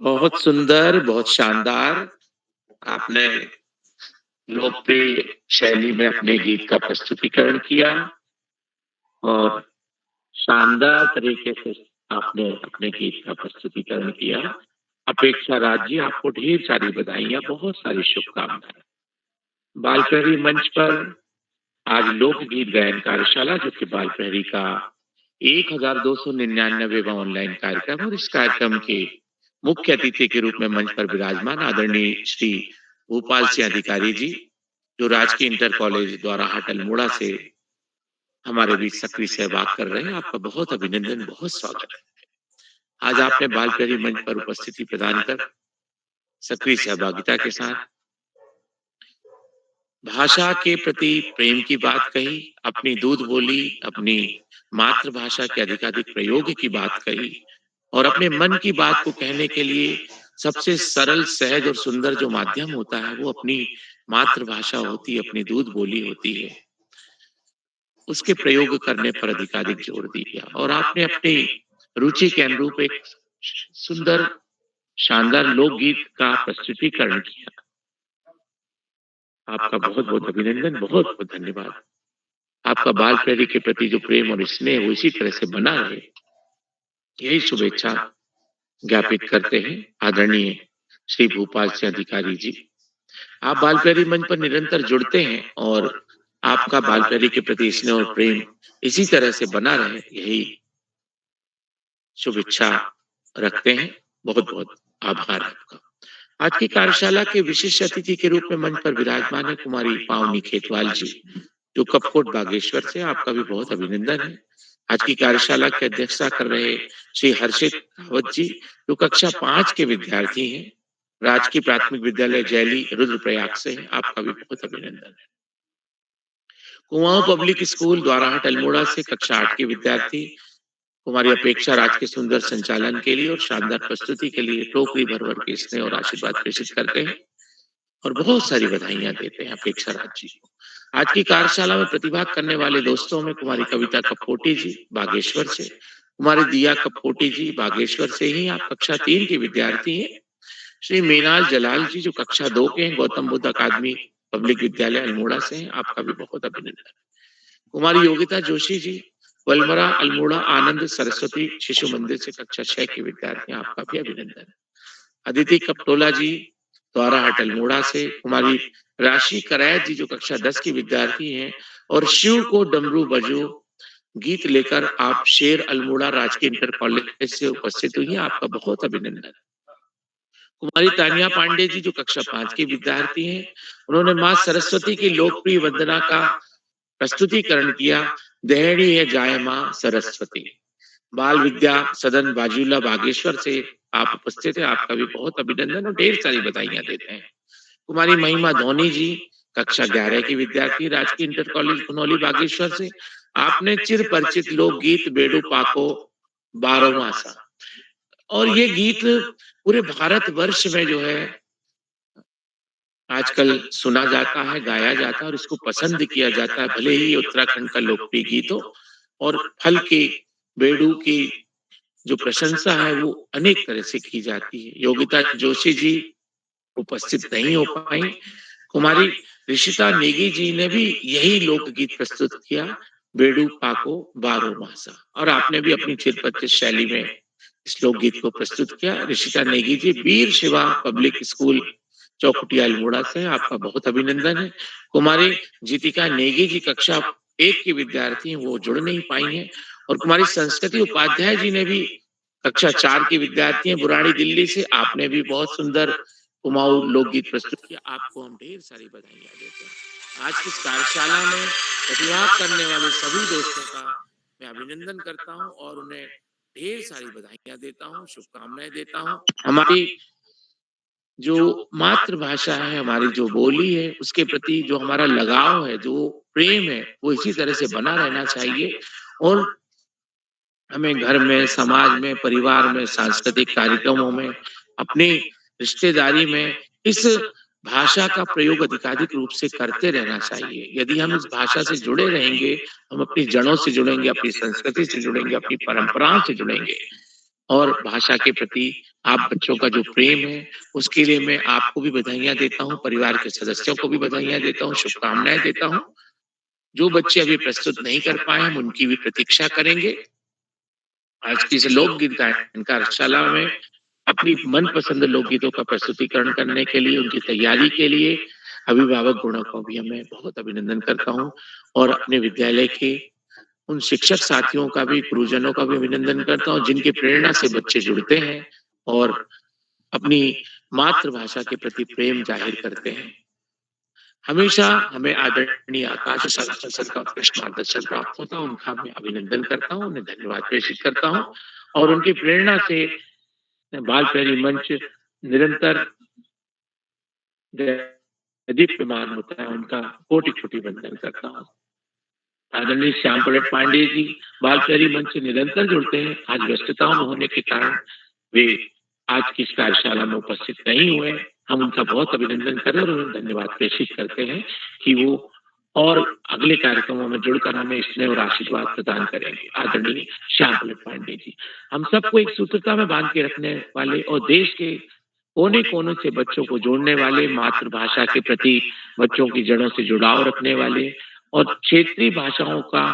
बहुत सुंदर, बहुत शानदार। आपने लोकप्रिय शैली में अपने गीत का प्रस्तुतिकरण किया और शानदार तरीके से आपने अपने गीत का प्रस्तुतिकरण किया। अपेक्षा राज जी, आपको ढेर सारी बधाइयां, बहुत सारी शुभकामनाएं। बाल प्रहरी मंच पर आज लोकगीत गायन कार्यशाला, जो कि बाल प्रहरी का 1299वां ऑनलाइन कार्यक्रम, और इस कार्यक्रम के मुख्य अतिथि के रूप में मंच पर विराजमान आदरणीय श्री भूपाल सिंह अधिकारी जी, जो राजकीय इंटर कॉलेज द्वाराहाट अल्मोड़ा से हमारे बीच सक्रिय सहभाग कर रहे हैं। आपका बहुत अभिनंदन, बहुत स्वागत है। आज आपने बाल प्रहरी मंच पर उपस्थिति प्रदान कर सक्रिय सहभागिता के साथ भाषा के प्रति प्रेम की बात कही, अपनी दूध बोली, अपनी मातृभाषा के अधिकाधिक प्रयोग की बात कही, और अपने मन की बात को कहने के लिए सबसे सरल, सहज और सुंदर जो माध्यम होता है वो अपनी मातृभाषा होती है, अपनी दूध बोली होती है। उसके प्रयोग करने पर अधिकाधिक जोर दिया और आपने अपनी रुचि के अनुरूप एक सुंदर शानदार लोकगीत का प्रस्तुतिकरण किया। आपका बहुत बहुत अभिनंदन, बहुत बहुत धन्यवाद। आपका बाल प्रहरी के प्रति जो प्रेम और स्नेह वो इसी तरह से बना रहे, यही शुभेच्छा ज्ञापित करते हैं आदरणीय श्री भूपाल सिंह अधिकारी जी। आप बाल प्रहरी मंच पर निरंतर जुड़ते हैं और आपका बाल प्रहरी के प्रति स्नेह और प्रेम इसी तरह से बना रहे, यही शुभेच्छा रखते हैं। बहुत बहुत आभार आपका। आज की कार्यशाला के विशिष्ट अतिथि के रूप में मंच पर विराजमान है कुमारी पावनी खेतवाल जी, जो कपकोट बागेश्वर से। आपका भी बहुत अभिनंदन है। आज की कार्यशाला की अध्यक्षता कर रहे श्री हर्षित रावत जी, जो कक्षा 5 के विद्यार्थी हैं, राजकीय प्राथमिक विद्यालय जैली रुद्रप्रयाग से हैं। आपका भी बहुत अभिनंदन है। कुआंव पब्लिक स्कूल द्वाराहाट अल्मोड़ा से कक्षा 8 के विद्यार्थी हमारी अपेक्षा राज के सुंदर संचालन के लिए और शानदार प्रस्तुति के लिए टोकरी भर भर के स्नेह और आशीर्वाद प्रेषित करते हैं और बहुत सारी बधाइयां देते हैं अपेक्षा राज जी को। आज की कार्यशाला में प्रतिभाग करने वाले दोस्तों में कुमारी कविता कपकोटी जी बागेश्वर से, कुमारी दिया कपकोटी जी बागेश्वर से ही आप कक्षा 3 के विद्यार्थी हैं। श्री मीनाल जलाल जी जो कक्षा 2 के हैं, गौतम बुद्ध अकादमी पब्लिक विद्यालय अल्मोड़ा से हैं। आपका भी बहुत अभिनंदन। कुमारी योगिता जोशी जी वलमरा अल्मोड़ा आनंद सरस्वती शिशु मंदिर से कक्षा 6 के विद्यार्थी हैं। आपका भी अभिनंदन। अदिति कपटोला जी द्वाराहाट अल्मोड़ा से, कुमारी राशि करायत जी जो कक्षा 10 की विद्यार्थी हैं और शिव को डमरू बजो गीत लेकर आप शेर अल्मोड़ा राजकीय इंटर कॉलेज से उपस्थित हुई हैं। आपका बहुत अभिनंदन। कुमारी तानिया पांडे जी जो कक्षा 5 की विद्यार्थी हैं, उन्होंने मां सरस्वती की लोकप्रिय वंदना का प्रस्तुतिकरण किया, दहड़ी है जाय मां सरस्वती। बाल विद्या सदन बाजूला बागेश्वर से आप उपस्थित हैं। आपका भी बहुत अभिनंदन और ढेर सारी बधाइयां देते हैं। कुमारी महिमा धोनी जी कक्षा 11 की विद्यार्थी राजकीय इंटर कॉलेज खुनौली बागेश्वर से, आपने चिर परिचित लोकगीत बेडू पाको 12 मासा, और ये गीत पूरे भारत वर्ष में जो है आजकल सुना जाता है, गाया जाता है और इसको पसंद किया जाता है, भले ही उत्तराखंड का लोकप्रिय गीत हो। और फल के बेडू की जो प्रशंसा है वो अनेक तरह से की जाती है। योगिता जोशी जी उपस्थित नहीं हो पाई। कुमारी ऋषिता नेगी जी ने भी यही लोकगीत प्रस्तुत किया, बेडू पाको 12 मासा, और आपने भी अपनी चिरपरिचित शैली में इस लोकगीत को प्रस्तुत किया। ऋषिता नेगी जी वीर शिवा पब्लिक स्कूल चौकुटिया अल्मोड़ा से, आपका बहुत अभिनंदन है। कुमारी जीतिका नेगी जी कक्षा 1 की विद्यार्थी हैं, वो जुड़ नहीं पाई हैं। और कुमारी संस्कृति उपाध्याय जी ने भी कक्षा 4 की विद्यार्थी हैं बुराड़ी दिल्ली से, आपने भी बहुत सुंदर कुमाऊं लोकगीत प्रस्तुत किया। आपको हम ढेर सारी बधाइयां देते हैं। आज की इस कार्यशाला में प्रतिभाग करने वाले सभी दोस्तों का मैं अभिनंदन करता हूं और उन्हें ढेर सारी बधाइयां देता हूं, शुभकामनाएं देता हूं। हमारी जो मातृभाषा है, हमारी जो बोली है, उसके प्रति जो हमारा लगाव है, जो प्रेम है, वो इसी तरह से बना रहना चाहिए। और हमें घर में, समाज में, परिवार में, सांस्कृतिक कार्यक्रमों में, अपनी रिश्तेदारी में इस भाषा का प्रयोग अधिकाधिक रूप से करते रहना चाहिए। यदि हम इस भाषा से जुड़े रहेंगे, हम अपनी जड़ों से जुड़ेंगे, अपनी संस्कृति से जुड़ेंगे, अपनी परंपराओं से जुड़ेंगे। और भाषा के प्रति आप बच्चों का जो प्रेम है, उसके लिए मैं आपको भी बधाइयां देता हूँ, परिवार के सदस्यों को भी बधाइयां देता हूँ, शुभकामनाएं देता हूँ। जो बच्चे अभी प्रस्तुत नहीं कर पाए, हम उनकी भी प्रतीक्षा करेंगे। आज की इस लोकगीत गायन कार्यशाला में अपनी मनपसंद लोकगीतों का प्रस्तुतिकरण करने के लिए, उनकी तैयारी के लिए अभिभावक गुणों को भी मैं बहुत अभिनंदन करता हूँ और अपने विद्यालय के उन शिक्षक साथियों का भी, गुरुजनों का भी अभिनंदन करता हूँ, जिनकी प्रेरणा से बच्चे जुड़ते हैं और अपनी मातृभाषा के प्रति प्रेम जाहिर करते हैं। हमेशा हमें आदरणीय आकाश सर का उत्कृष्ट मार्गदर्शन प्राप्त होता है, उनका मैं अभिनंदन करता हूँ, उन्हें धन्यवाद प्रेषित करता हूँ और उनकी प्रेरणा से बाल प्यारी मंच निरंतर दीप्यमान होता है, उनका कोटि कोटि वंदन करता हूँ। आदरणीय श्याम प्रसाद पांडे जी बाल प्यारी मंच से निरंतर जुड़ते हैं। आज व्यस्तताओं में होने के कारण वे आज की इस कार्यशाला में उपस्थित नहीं हुए। हम उनका बहुत अभिनंदन करें और उन्हें धन्यवाद प्रेषित करते हैं कि वो और अगले कार्यक्रमों में जुड़कर हमें स्नेह और आशीर्वाद प्रदान करेंगे। आदरणीय श्याम प्रसाद पांडे जी हम सबको एक सूत्रता में बांध के रखने वाले और देश के कोने कोने से बच्चों को जोड़ने वाले, मातृभाषा के प्रति बच्चों की जड़ों से जुड़ाव रखने वाले और क्षेत्रीय भाषाओं का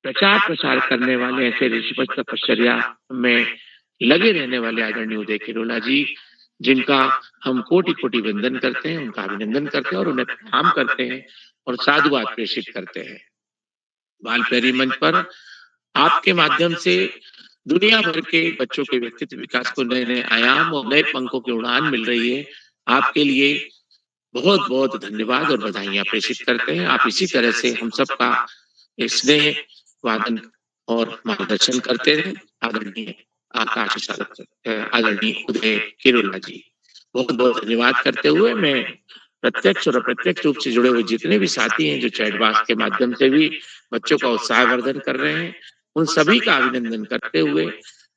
प्रचार प्रसार करने वाले ऐसे ऋषिपद तपश्चर्या में लगे रहने वाले आदरणीय उदय किरोला जी, जिनका हम कोटि कोटि वंदन करते हैं, उनका अभिनंदन करते हैं और उन्हें प्रणाम करते हैं और साधुवाद प्रेषित करते हैं। बाल प्यारी मंच पर आपके माध्यम से दुनिया भर के बच्चों के व्यक्तित्व विकास को नए नए आयाम और नए पंखों की उड़ान मिल रही है। आपके लिए बहुत बहुत धन्यवाद और बधाइयां प्रेषित करते हैं। आप इसी तरह से हम सबका स्नेह वादन और मार्गदर्शन करते रहे आदरणीय आदरणीय उदय किरोला जी। बहुत बहुत धन्यवाद करते हुए मैं प्रत्यक्ष और अप्रत्यक्ष रूप से जुड़े हुए जितने भी साथी हैं जो चैट बॉक्स के माध्यम से भी बच्चों का उत्साहवर्धन कर रहे हैं, उन सभी का अभिनंदन करते हुए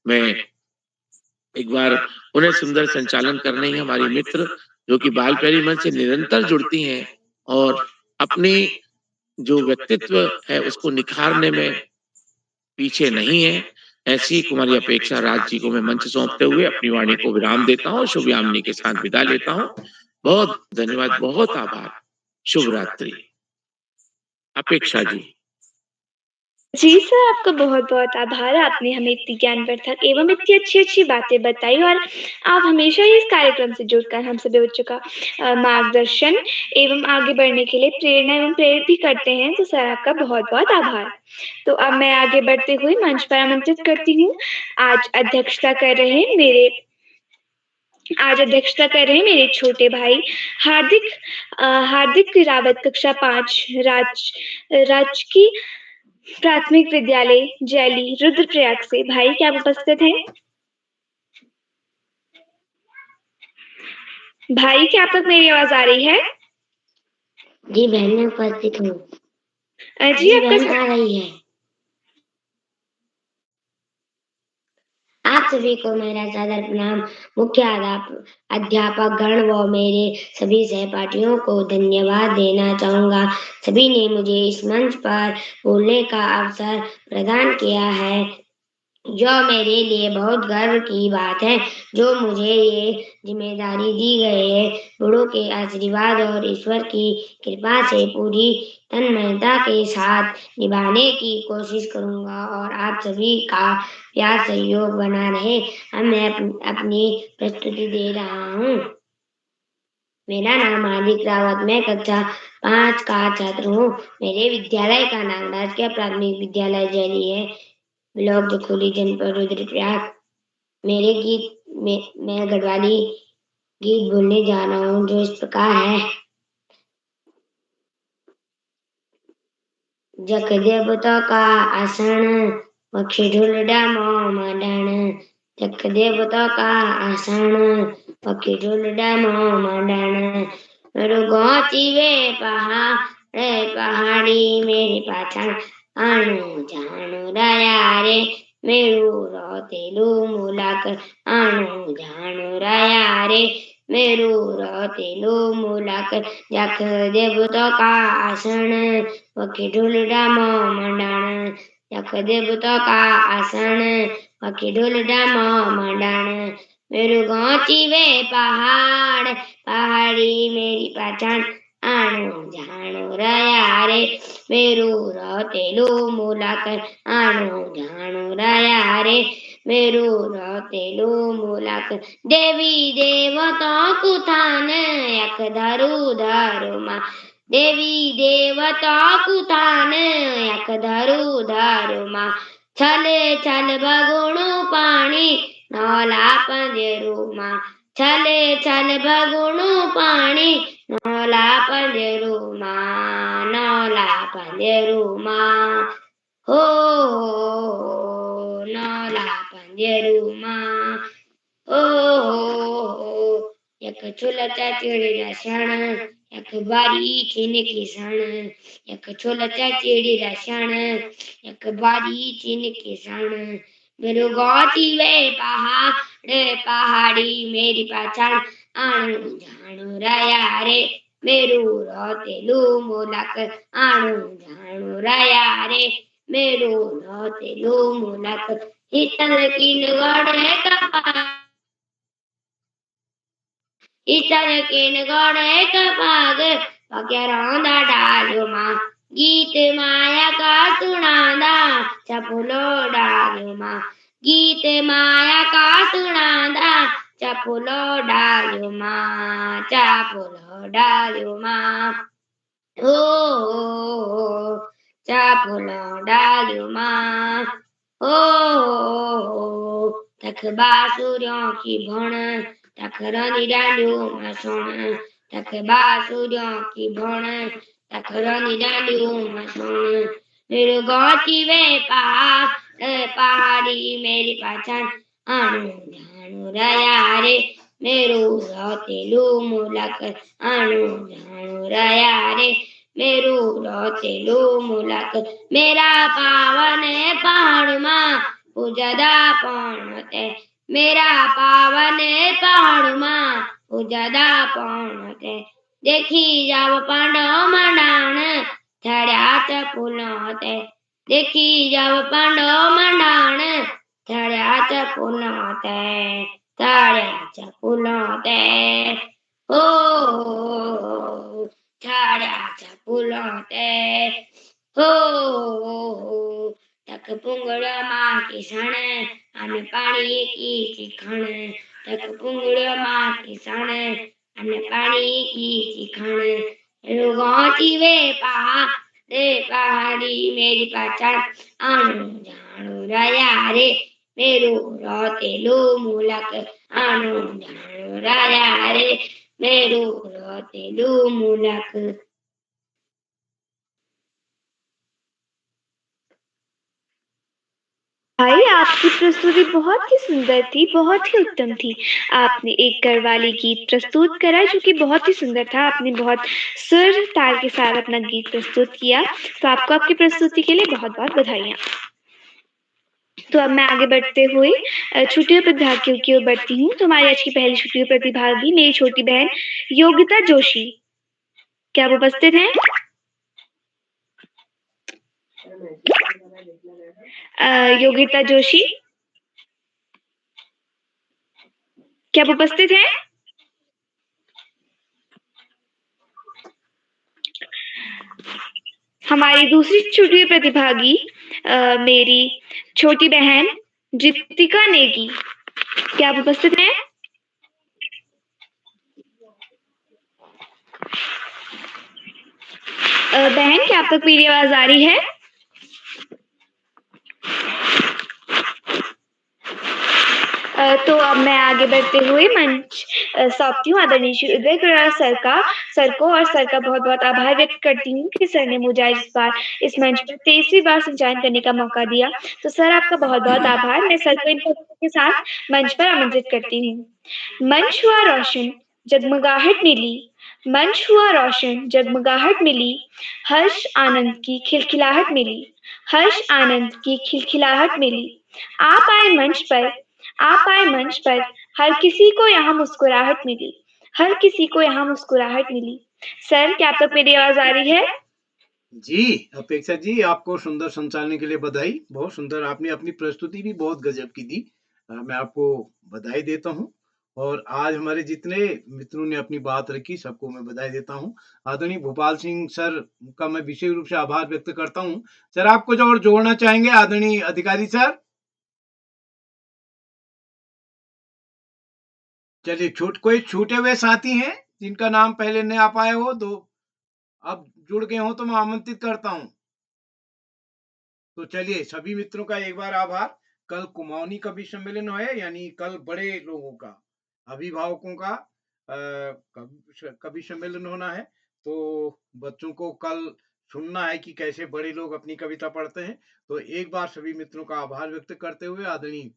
मैं एक बार उन्हें सुंदर संचालन करने ही हमारी मित्र जो कि बाल प्यारी मंच से निरंतर जुड़ती हैं और अपनी जो व्यक्तित्व है उसको निखारने में पीछे नहीं है, ऐसी कुमारी अपेक्षा राज जी को मैं मंच सौंपते हुए अपनी वाणी को विराम देता हूँ, शुभ यामिनी के साथ विदा लेता हूँ। बहुत धन्यवाद, बहुत आभार, शुभ रात्रि। अपेक्षा जी। जी सर, आपका बहुत-बहुत आभार। आपने हमें इतनी ज्ञानवर्धक एवं इतनी अच्छी-अच्छी बातें बताई और आप हमेशा ही इस कार्यक्रम से जुड़कर हम सभी बच्चों का मार्गदर्शन एवं आगे बढ़ने के लिए प्रेरणा एवं प्रेरित भी करते हैं। तो सर आपका बहुत-बहुत आभार। तो अब मैं आगे बढ़ते हुए मंच पर आमंत्रित करती हूँ, आज अध्यक्षता कर रहे मेरे छोटे भाई हार्दिक रावत कक्षा 5 राजकीय प्राथमिक विद्यालय जैली रुद्रप्रयाग से। भाई क्या आप उपस्थित हैं? भाई क्या आप तक मेरी आवाज आ रही है? जी बहन मैं उपस्थित हूँ। जी बहन आपका आ रही है। आप सभी को मेरा सादर प्रणाम। मुख्य अध्यापक गण व मेरे सभी सहपाठियों को धन्यवाद देना चाहूँगा। सभी ने मुझे इस मंच पर बोलने का अवसर प्रदान किया है, जो मेरे लिए बहुत गर्व की बात है। जो मुझे ये जिम्मेदारी दी गई है, बड़ों के आशीर्वाद और ईश्वर की कृपा से पूरी तन्मयता के साथ निभाने की कोशिश करूंगा और आप सभी का प्यार सहयोग बना रहे। अब मैं अपनी प्रस्तुति दे रहा हूँ। मेरा नाम हार्दिक रावत, मैं कक्षा 5 का छात्र हूँ। मेरे विद्यालय का नाम राजकीय प्राथमिक विद्यालय जैली है, ब्लॉक जखोली, जनपद रुद्रप्रयाग। मेरे गीत मैं गढ़वाली गीत बोलने जा रहा हूँ, जो इस प्रकार है। जख देवता का आसन पक्षी ढोलडा मांडण, जख देवता का आसन पक्षी ढोलडा मांडण। मेरे गाँव चीवे पहाड़ी मेरी पाछाण आणु जाणु राया रे, मेरू रोतेलू मुलाक आणु जाणु राया रे, मेरू रोतेलू मुलाक। जख देवता का आसन पक्षी ढोलडा मंडाण, जख देवता का आसन पक्षी ढोलडा मंडाण। मेरू गाँव चीवे पहाड़ी मेरी पहचान आणु जाणु राया रे, मेरू रोतेलू मुलाक आणु जाणु राया रे, मेरू रोतेलू मुलाक। देवी देवता को थान यख धरु धरु माँ, देवी देवता को थान यख धरु धरु माँ। छल छल भगुणु पानी नौला पंजरू माँ, छल छल भगुणु पानी नौला पंजरू माँ, नौला पंजरू माँ। हो नौला पंजरू माँ। ओ यख छोलचा चिड़ी रसण यख बारी छिन किसण, यख छोलचा चिड़ी रसण यख बारी छिन किसण। मेरू गाँव चीवे पहाड़ी मेरी पहचान आणु जाणु राया रे, मेरू रोतेलू मुलाक आणु जाणु राया रे, मेरू रोतेलू मुलाक। शीतल किन गड़े कपा ईतर किन गड़े कपाग पक्यारौंदा डालू माँ। गीत माया का सुनादा चपुलो डालू माँ, गीत माया का सुनादा चपुलो डालू माँ, चपुलो डालू माँ। ओ चपुलो डालू माँ। ओ तख बासुरियों की भण तख रनी डांडियों में सोण, तख बासुरियों की भण तख रनी डांडियों में सोण। मेरे गाँव चीवे पहाड़ी मेरी पहचान आणु जाणु रया रे मेरू रोतेलू मुलक आणु जाणु रया रे मेरू रोतेलू मुलक मेरा पावन पहाड़ मां उजदा पण ते मेरा पावन पहाड़ मां उजदा पण ते देखी जाव पांडव मंडाण थड्याच फुलां ते देखी जाव पांडव मंडाण थड्याच फुलां ते थड्याच फुलां ते हो थड्याच फुलां ते हो तक पुंगड़ मां की सण अन पाणी की चिखण तक पुंगड़ मां की सण अन पाणी की चिखण रुगाची वे पहाड़ी मेरी पहचान आणु जाणु रया रे मेरू रोतेलू मुलक आणु जाणु रया रे मेरू रोतेलू मुलक। भाई, आपकी प्रस्तुति बहुत ही सुंदर थी, बहुत ही उत्तम थी। आपने एक गढ़वाली गीत प्रस्तुत करा जो कि बहुत ही सुंदर था। आपने बहुत सुर ताल के साथ अपना गीत प्रस्तुत किया, तो आपको आपकी प्रस्तुति के लिए बहुत-बहुत बधाइयाँ। तो अब मैं आगे बढ़ते हुए छुट्टियों प्रतिभागियों की ओर बढ़ती हूँ। तो हमारी आज की पहली छुट्टियों प्रतिभागी मेरी छोटी बहन योगिता जोशी। क्या आप उपस्थित हैं? योगिता जोशी, क्या आप उपस्थित हैं? हमारी दूसरी छुट्टी प्रतिभागी मेरी छोटी बहन जीतिका नेगी। क्या आप उपस्थित हैं? बहन, क्या आप तक मेरी आवाज आ रही है? तो अब मैं आगे बढ़ते हुए मंच सौंपती हूँ आदरणीय श्री उदय कुमार सर को और सर का बहुत-बहुत आभार व्यक्त करती हूँ कि सर ने मुझे आज इस बार इस मंच पर 23वीं बार संचालन करने का मौका दिया। तो सर, आपका बहुत-बहुत आभार। मैं सर को इन पदों के साथ मंच पर आमंत्रित करती हूँ। मंच हुआ रोशन, जगमगाहट मिली, मंच हुआ रोशन, जगमगाहट मिली, हर्ष आनंद की खिलखिलाहट मिली, हर्ष आनंद की खिलखिलाहट मिली। आप आए मंच पर, आप आए मंच पर, हर किसी को यहाँ मुस्कुराहट मिली, हर किसी को यहाँ मुस्कुराहट मिली। सर, क्या आप तक मेरी आवाज आ रही है? जी, अपेक्षा जी, आपको सुंदर संचालन के लिए बधाई। बहुत सुंदर, आपने अपनी प्रस्तुति भी बहुत गजब की दी। मैं आपको बधाई देता हूँ और आज हमारे जितने मित्रों ने अपनी बात रखी, सबको मैं बधाई देता हूँ। आदरणीय भोपाल सिंह सर का मैं विशेष रूप से आभार व्यक्त करता हूँ। सर, आप कुछ और जोड़ना चाहेंगे आदरणीय अधिकारी सर? चलिए, कोई छूटे हुए साथी हैं जिनका नाम पहले नहीं आ पाए हो, तो अब जुड़ गए हो तो मैं आमंत्रित करता हूँ। तो चलिए, सभी मित्रों का एक बार आभार। कल कुमाऊनी कवि सम्मेलन है, यानी कल बड़े लोगों का, अभिभावकों का कवि सम्मेलन होना है। तो बच्चों को कल सुनना है कि कैसे बड़े लोग अपनी कविता पढ़ते हैं। तो एक बार सभी मित्रों का आभार व्यक्त करते हुए आदरणीय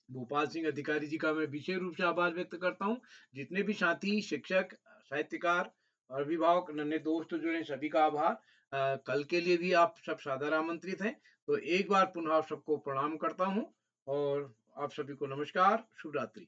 भोपाल सिंह अधिकारी जी का मैं विशेष रूप से आभार व्यक्त करता हूँ। जितने भी साथी, शिक्षक, साहित्यकार, अभिभावक, नन्हे दोस्त जुड़े हैं, सभी का आभार। कल के लिए भी आप सब सादर आमंत्रित हैं। तो एक बार पुनः आप सबको प्रणाम करता हूँ और आप सभी को नमस्कार, शुभ रात्रि।